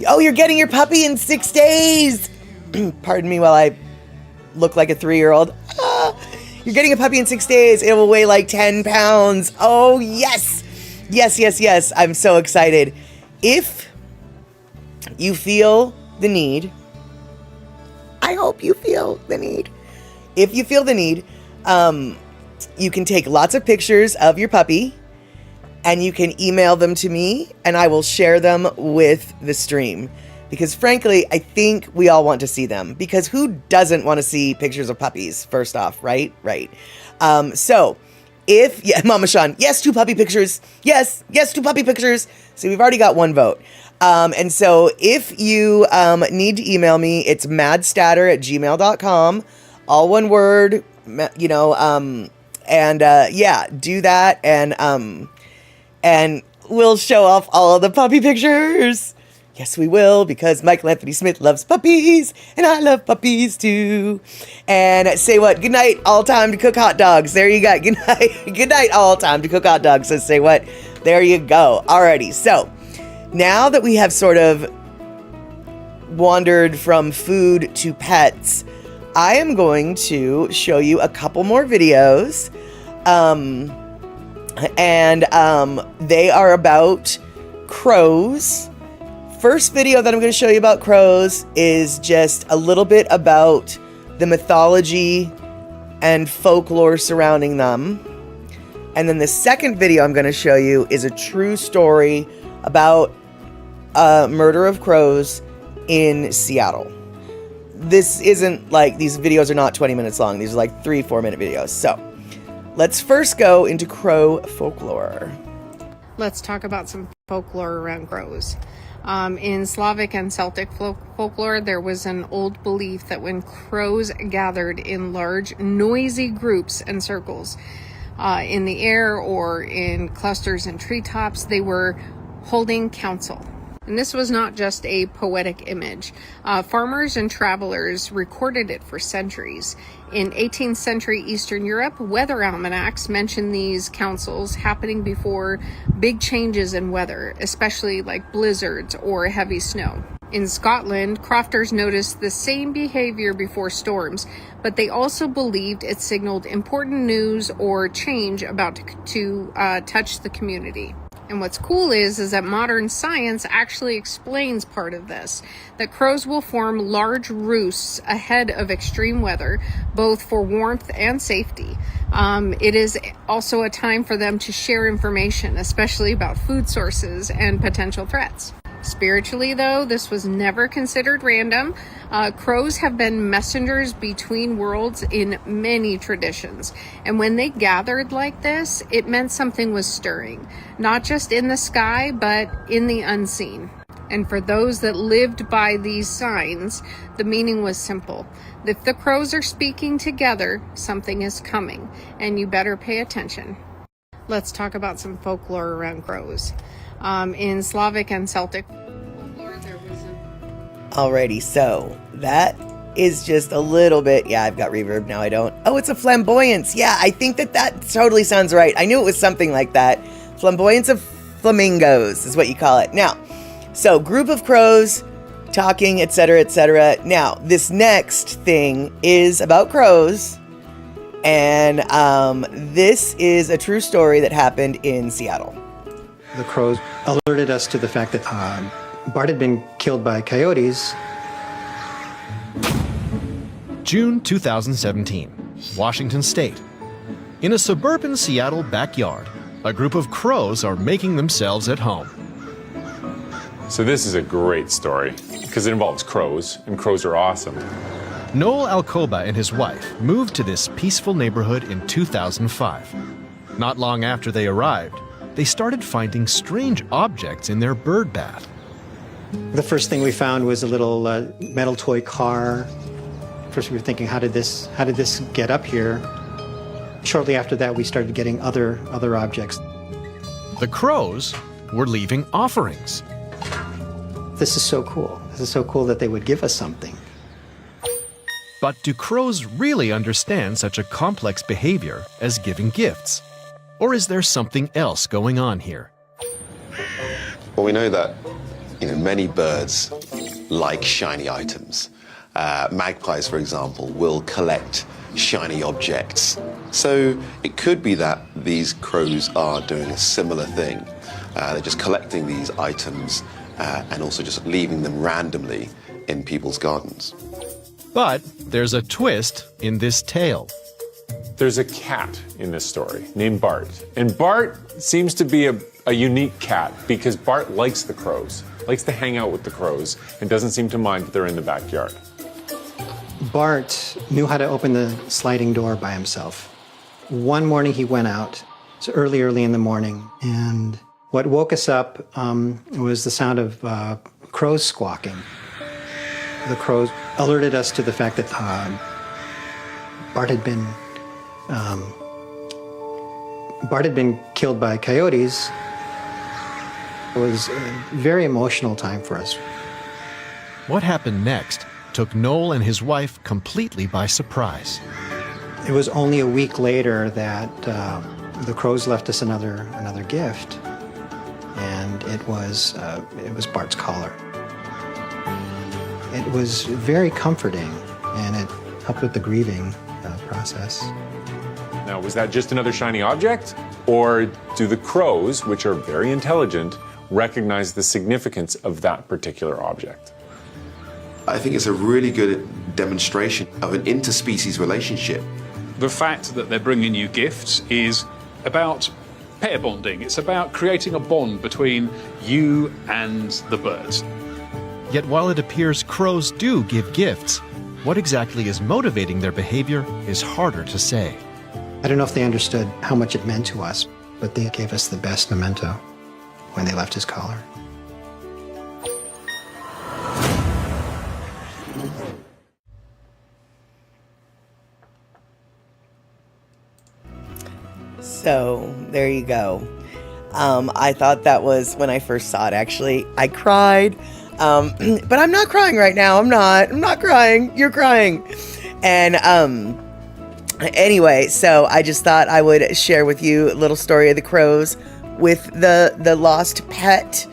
oh, you're getting your puppy in 6 days. Pardon me while I look like a 3-year-old. You're getting a puppy in 6 days. It will weigh like 10 pounds. Oh, yes. Yes. I'm so excited. If you feel the need, I hope you feel the need. If you feel the need, you can take lots of pictures of your puppy and you can email them to me and I will share them with the stream. Because frankly, I think we all want to see them. Because who doesn't want to see pictures of puppies, first off, right? Right. So, Mama Sean, yes, 2 puppy pictures. Yes, 2 puppy pictures. So we've already got 1 vote. And so if you need to email me, it's madstatter@gmail.com. All one word, do that. And we'll show off all of the puppy pictures. Yes, we will, because Michael Anthony Smith loves puppies, and I love puppies too. And say what? Good night, all time to cook hot dogs. There you go. Good night. Good night, all time to cook hot dogs. So say what? There you go. Alrighty. So now that we have sort of wandered from food to pets, I am going to show you a couple more videos. They are about crows. First video that I'm going to show you about crows is just a little bit about the mythology and folklore surrounding them. And then the second video I'm going to show you is a true story about a murder of crows in Seattle. This isn't like, these videos are not 20 minutes long. These are like 3-4 minute videos. So let's first go into crow folklore. Let's talk about some folklore around crows. In Slavic and Celtic folklore, there was an old belief that when crows gathered in large, noisy groups and circles in the air or in clusters and treetops, they were holding council. And this was not just a poetic image. Farmers and travelers recorded it for centuries. In 18th century Eastern Europe, weather almanacs mention these councils happening before big changes in weather, especially like blizzards or heavy snow. In Scotland, crofters noticed the same behavior before storms, but they also believed it signaled important news or change about to touch the community. And what's cool is that modern science actually explains part of this, that crows will form large roosts ahead of extreme weather, both for warmth and safety. It is also a time for them to share information, especially about food sources and potential threats. Spiritually, though, this was never considered random. Crows have been messengers between worlds in many traditions. And when they gathered like this, it meant something was stirring, not just in the sky, but in the unseen. And for those that lived by these signs, the meaning was simple. If the crows are speaking together, something is coming, and you better pay attention. Let's talk about some folklore around crows. In Slavic and Celtic folklore, there was Alrighty, so that is just a little bit. Yeah, I've got reverb now. I don't. Oh, it's a flamboyance. Yeah, I think that totally sounds right. I knew it was something like that. Flamboyance of flamingos is what you call it. Now, so group of crows talking, etc., etc. Now, this next thing is about crows, and this is a true story that happened in Seattle. The crows alerted us to the fact that Bart had been killed by coyotes. June 2017, Washington State. In a suburban Seattle backyard, a group of crows are making themselves at home. So this is a great story because it involves crows, and crows are awesome. Noel Alcoba and his wife moved to this peaceful neighborhood in 2005. Not long after they arrived, they started finding strange objects in their bird bath. The first thing we found was a little metal toy car. First we were thinking, how did this get up here? Shortly after that, we started getting other objects. The crows were leaving offerings. This is so cool. This is so cool that they would give us something. But do crows really understand such a complex behavior as giving gifts? Or is there something else going on here? Well, we know that many birds like shiny items. Magpies, for example, will collect shiny objects. So it could be that these crows are doing a similar thing. They're just collecting these items and also just leaving them randomly in people's gardens. But there's a twist in this tale. There's a cat in this story named Bart. And Bart seems to be a unique cat because Bart likes the crows, likes to hang out with the crows, and doesn't seem to mind that they're in the backyard. Bart knew how to open the sliding door by himself. One morning he went out. It's early in the morning. And what woke us up was the sound of crows squawking. The crows alerted us to the fact that Bart had been killed by coyotes. It was a very emotional time for us. What happened next took Noel and his wife completely by surprise. It was only a week later that the crows left us another gift, and it was Bart's collar. It was very comforting, and it helped with the grieving process. Now, was that just another shiny object? Or do the crows, which are very intelligent, recognize the significance of that particular object? I think it's a really good demonstration of an interspecies relationship. The fact that they're bringing you gifts is about pair bonding. It's about creating a bond between you and the birds. Yet while it appears crows do give gifts, what exactly is motivating their behavior is harder to say. I don't know if they understood how much it meant to us, but they gave us the best memento when they left his collar. So there you go. I thought that was, when I first saw it, actually, I cried. But I'm not crying right now. I'm not crying. You're crying. And anyway, so I just thought I would share with you a little story of the crows with the lost pet,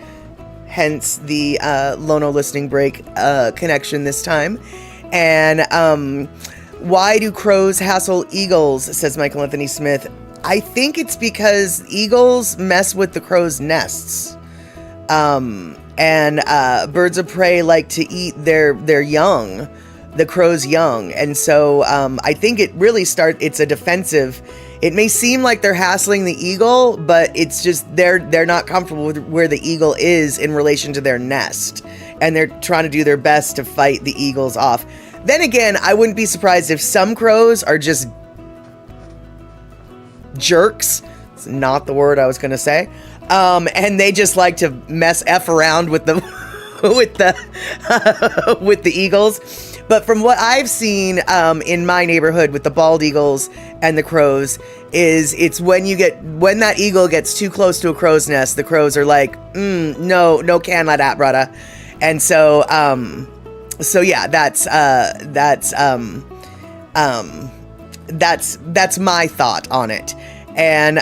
hence the Lono listening break connection this time. And why do crows hassle eagles, says Michael Anthony Smith. I think it's because eagles mess with the crows' nests. And birds of prey like to eat their young, the crow's young. And so I think it really it's a defensive. It may seem like they're hassling the eagle, but it's just they're not comfortable with where the eagle is in relation to their nest. And they're trying to do their best to fight the eagles off. Then again, I wouldn't be surprised if some crows are just jerks. It's not the word I was going to say. And they just like to F around with the with the eagles. But from what I've seen in my neighborhood with the bald eagles and the crows, it's when that eagle gets too close to a crow's nest, the crows are like, no can let that, brother. And so so yeah, that's my thought on it. And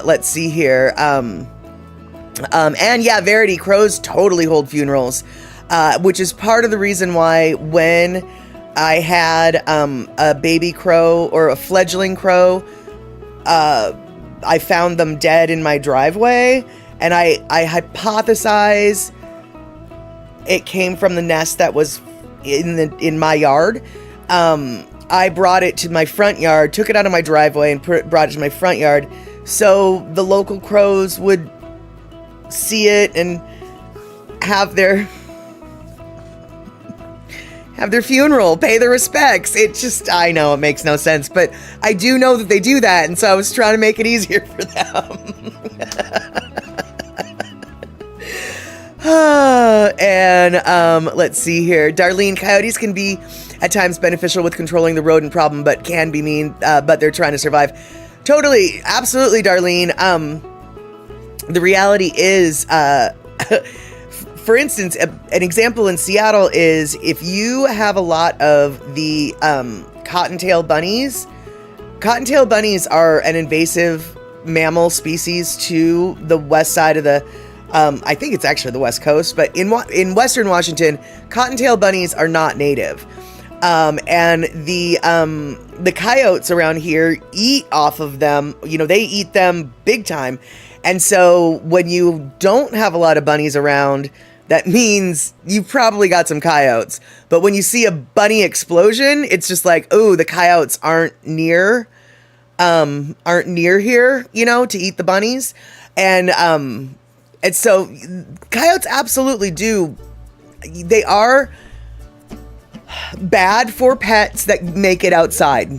let's see here. And yeah, Verity, crows totally hold funerals, which is part of the reason why when I had a baby crow or a fledgling crow, I found them dead in my driveway, and I hypothesize it came from the nest that was in my yard. I brought it to my front yard, took it out of my driveway, and brought it to my front yard, so the local crows would see it and have their funeral, pay their respects. It just, I know it makes no sense, but I do know that they do that, and so I was trying to make it easier for them. And let's see here. Darlene, coyotes can be at times beneficial with controlling the rodent problem, but can be mean, but they're trying to survive. Totally, absolutely, Darlene. The reality is, for instance, an example in Seattle is if you have a lot of the cottontail bunnies. Cottontail bunnies are an invasive mammal species to the west side of the, I think it's actually the West Coast, but in Western Washington, cottontail bunnies are not native. And the coyotes around here eat off of them. You know, they eat them big time. And so when you don't have a lot of bunnies around, that means you've probably got some coyotes. But when you see a bunny explosion, it's just like, oh, the coyotes aren't near here, you know, to eat the bunnies. And so coyotes absolutely do. They are bad for pets that make it outside.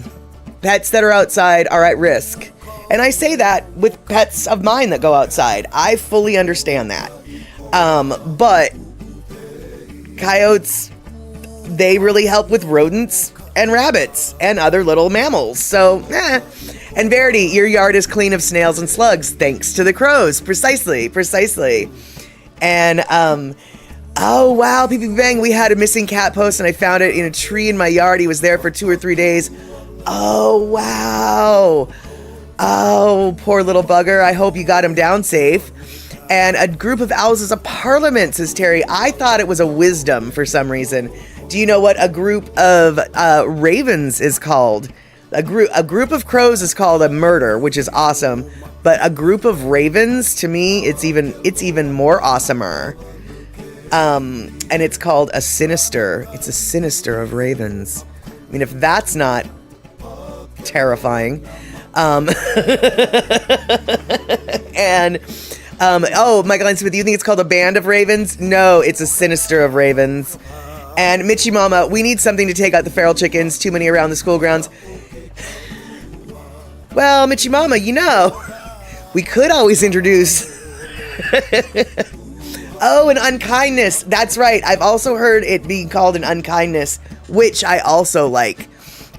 Pets that are outside are at risk. And I say that with pets of mine that go outside. I fully understand that. But coyotes, they really help with rodents and rabbits and other little mammals. So, And Verity, your yard is clean of snails and slugs thanks to the crows. Precisely. And, oh wow, Pee Bang, we had a missing cat post and I found it in a tree in my yard. He was there for 2 or 3 days. Oh, wow. Oh, poor little bugger. I hope you got him down safe. And a group of owls is a parliament, says Terry. I thought it was a wisdom for some reason. Do you know what a group of ravens is called? A group of crows is called a murder, which is awesome. But a group of ravens, to me, it's even more awesomer. And it's called a sinister. It's a sinister of ravens. I mean, if that's not terrifying. And Michael N. Smith, you think it's called a band of ravens? No, it's a sinister of ravens. And Mitchie Mama, we need something to take out the feral chickens. Too many around the school grounds. Well, Mitchie Mama, you know, we could always introduce. Oh, an unkindness. That's right. I've also heard it being called an unkindness, which I also like.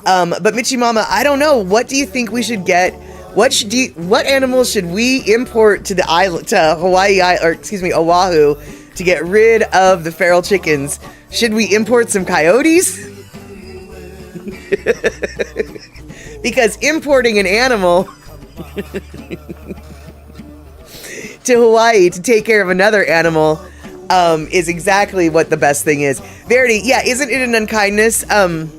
But Mitchie Mama, I don't know. What do you think we should get? What animals should we import to the island, to Hawaii, or excuse me, Oahu, to get rid of the feral chickens? Should we import some coyotes? Because importing an animal to Hawaii to take care of another animal is exactly what the best thing is. Verity, yeah, isn't it an unkindness of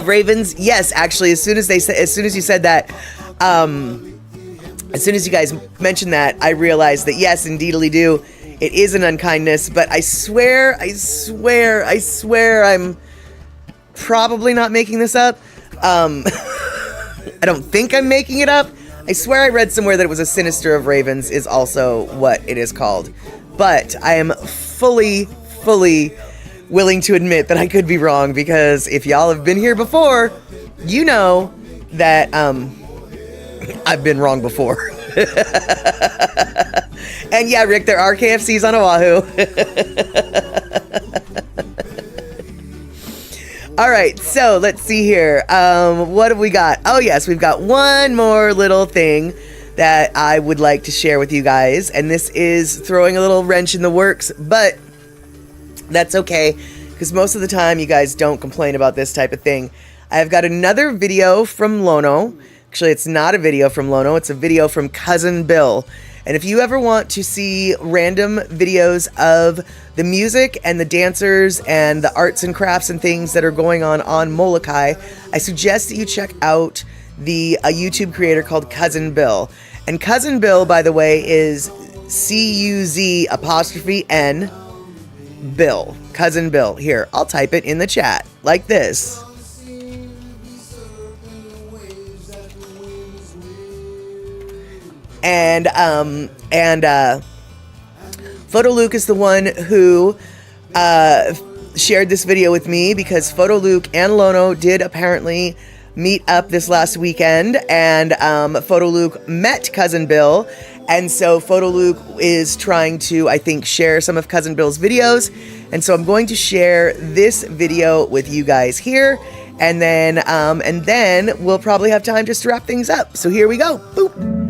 ravens? Yes, actually, as soon as you said that, as soon as you guys mentioned that, I realized that yes, indeedly do. It is an unkindness, but I swear, I'm probably not making this up. I don't think I'm making it up. I swear I read somewhere that it was a sinister of ravens is also what it is called. But I am fully willing to admit that I could be wrong, because if y'all have been here before, you know that I've been wrong before. And yeah, Rick, there are KFCs on Oahu. All right, so let's see here. What have we got? Oh, yes, we've got one more little thing that I would like to share with you guys. And this is throwing a little wrench in the works, but that's okay, because most of the time you guys don't complain about this type of thing. I've got another video from Lono. Actually, it's not a video from Lono, it's a video from Cousin Bill. And if you ever want to see random videos of the music and the dancers and the arts and crafts and things that are going on Molokai, I suggest that you check out a YouTube creator called Cousin Bill. And Cousin Bill, by the way, is CUZ''N Bill. Cousin Bill. Here, I'll type it in the chat like this. And Photo Luke is the one who shared this video with me, because Photo Luke and Lono did apparently meet up this last weekend, and Photo Luke met Cousin Bill, and so Photo Luke is trying to, I think, share some of Cousin Bill's videos, and so I'm going to share this video with you guys here, and then we'll probably have time just to wrap things up. So here we go. Boop.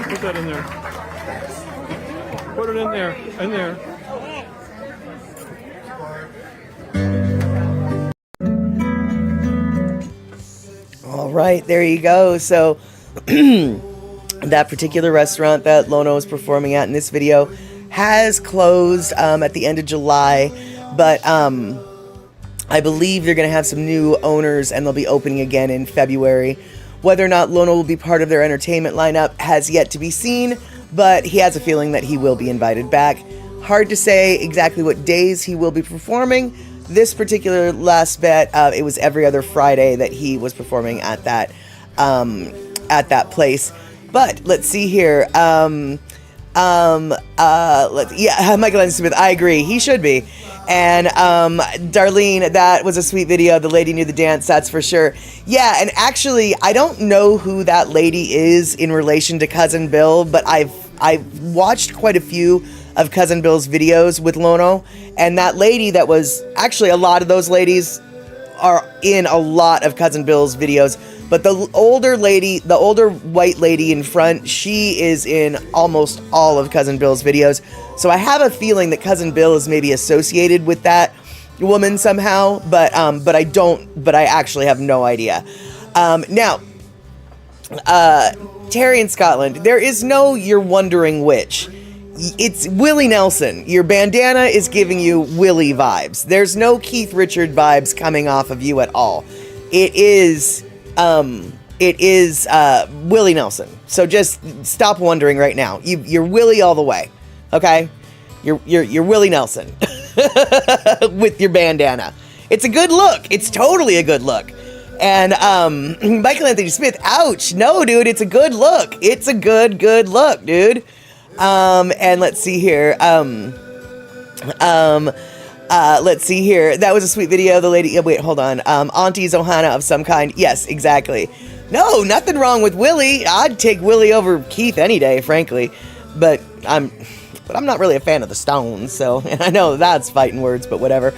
Put that in there. Put it in there. In there. All right, there you go. So that particular restaurant that Lono is performing at in this video has closed at the end of July, but I believe they're going to have some new owners and they'll be opening again in February. Whether or not Lono will be part of their entertainment lineup has yet to be seen, but he has a feeling that he will be invited back. Hard to say exactly what days he will be performing. This particular last bet, it was every other Friday that he was performing at that place. But let's see here. Michael Anthony Smith, I agree. He should be. And Darlene, that was a sweet video. The lady knew the dance, that's for sure. Yeah, and actually, I don't know who that lady is in relation to Cousin Bill, but I've watched quite a few of Cousin Bill's videos with Lono, and that lady that was actually, a lot of those ladies are in a lot of Cousin Bill's videos, but the older lady, the older white lady in front, she is in almost all of Cousin Bill's videos. So I have a feeling that Cousin Bill is maybe associated with that woman somehow, but I actually have no idea. Now, Terry in Scotland, there is no you're wondering which. It's Willie Nelson. Your bandana is giving you Willie vibes. There's no Keith Richard vibes coming off of you at all. It is Willie Nelson. So just stop wondering right now. You're Willie all the way. Okay? You're Willie Nelson with your bandana. It's a good look. It's totally a good look. And Michael Anthony Smith, ouch. No, dude, it's a good look. It's a good look, dude. And let's see here. Let's see here. That was a sweet video. The lady, wait, hold on. Auntie's Ohana of some kind. Yes, exactly. No, nothing wrong with Willie. I'd take Willie over Keith any day, frankly. But I'm not really a fan of the Stones, so, and I know that's fighting words, but whatever.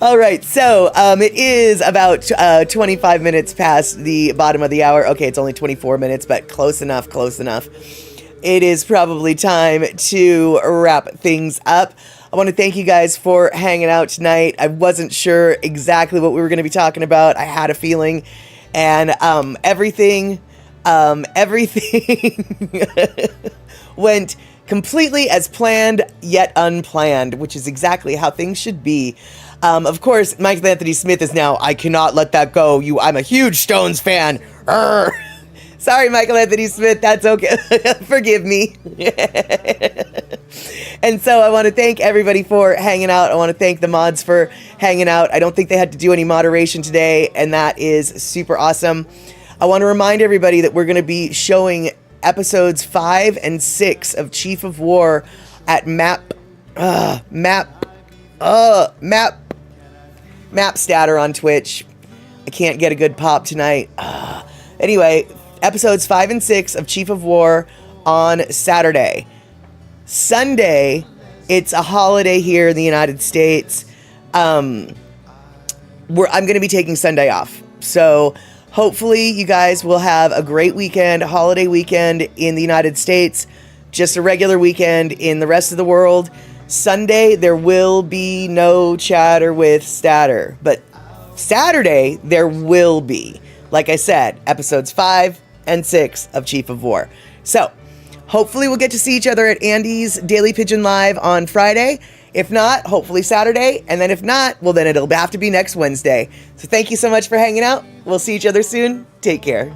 All right, so it is about 25 minutes past the bottom of the hour. Okay, it's only 24 minutes, but close enough. It is probably time to wrap things up. I want to thank you guys for hanging out tonight. I wasn't sure exactly what we were going to be talking about. I had a feeling, and everything went completely as planned, yet unplanned, which is exactly how things should be. Of course, Michael Anthony Smith is now, I cannot let that go. I'm a huge Stones fan. Urgh. Sorry, Michael Anthony Smith, that's okay. Forgive me. And so I want to thank everybody for hanging out. I want to thank the mods for hanging out. I don't think they had to do any moderation today, and that is super awesome. I want to remind everybody that we're going to be showing episodes 5 and 6 of Chief of War at Mapstatter on Twitch. I can't get a good pop tonight. Anyway, episodes 5 and 6 of Chief of War on Saturday. Sunday, it's a holiday here in the United States. I'm going to be taking Sunday off. So hopefully you guys will have a great weekend, a holiday weekend in the United States, just a regular weekend in the rest of the world. Sunday, there will be no chatter with Statter, but Saturday, there will be, like I said, episodes 5 and 6 of Chief of War. So, hopefully we'll get to see each other at Andy's Daily Pigeon Live on Friday. If not, hopefully Saturday, and then if not, well then it'll have to be next Wednesday. So thank you so much for hanging out. We'll see each other soon. Take care.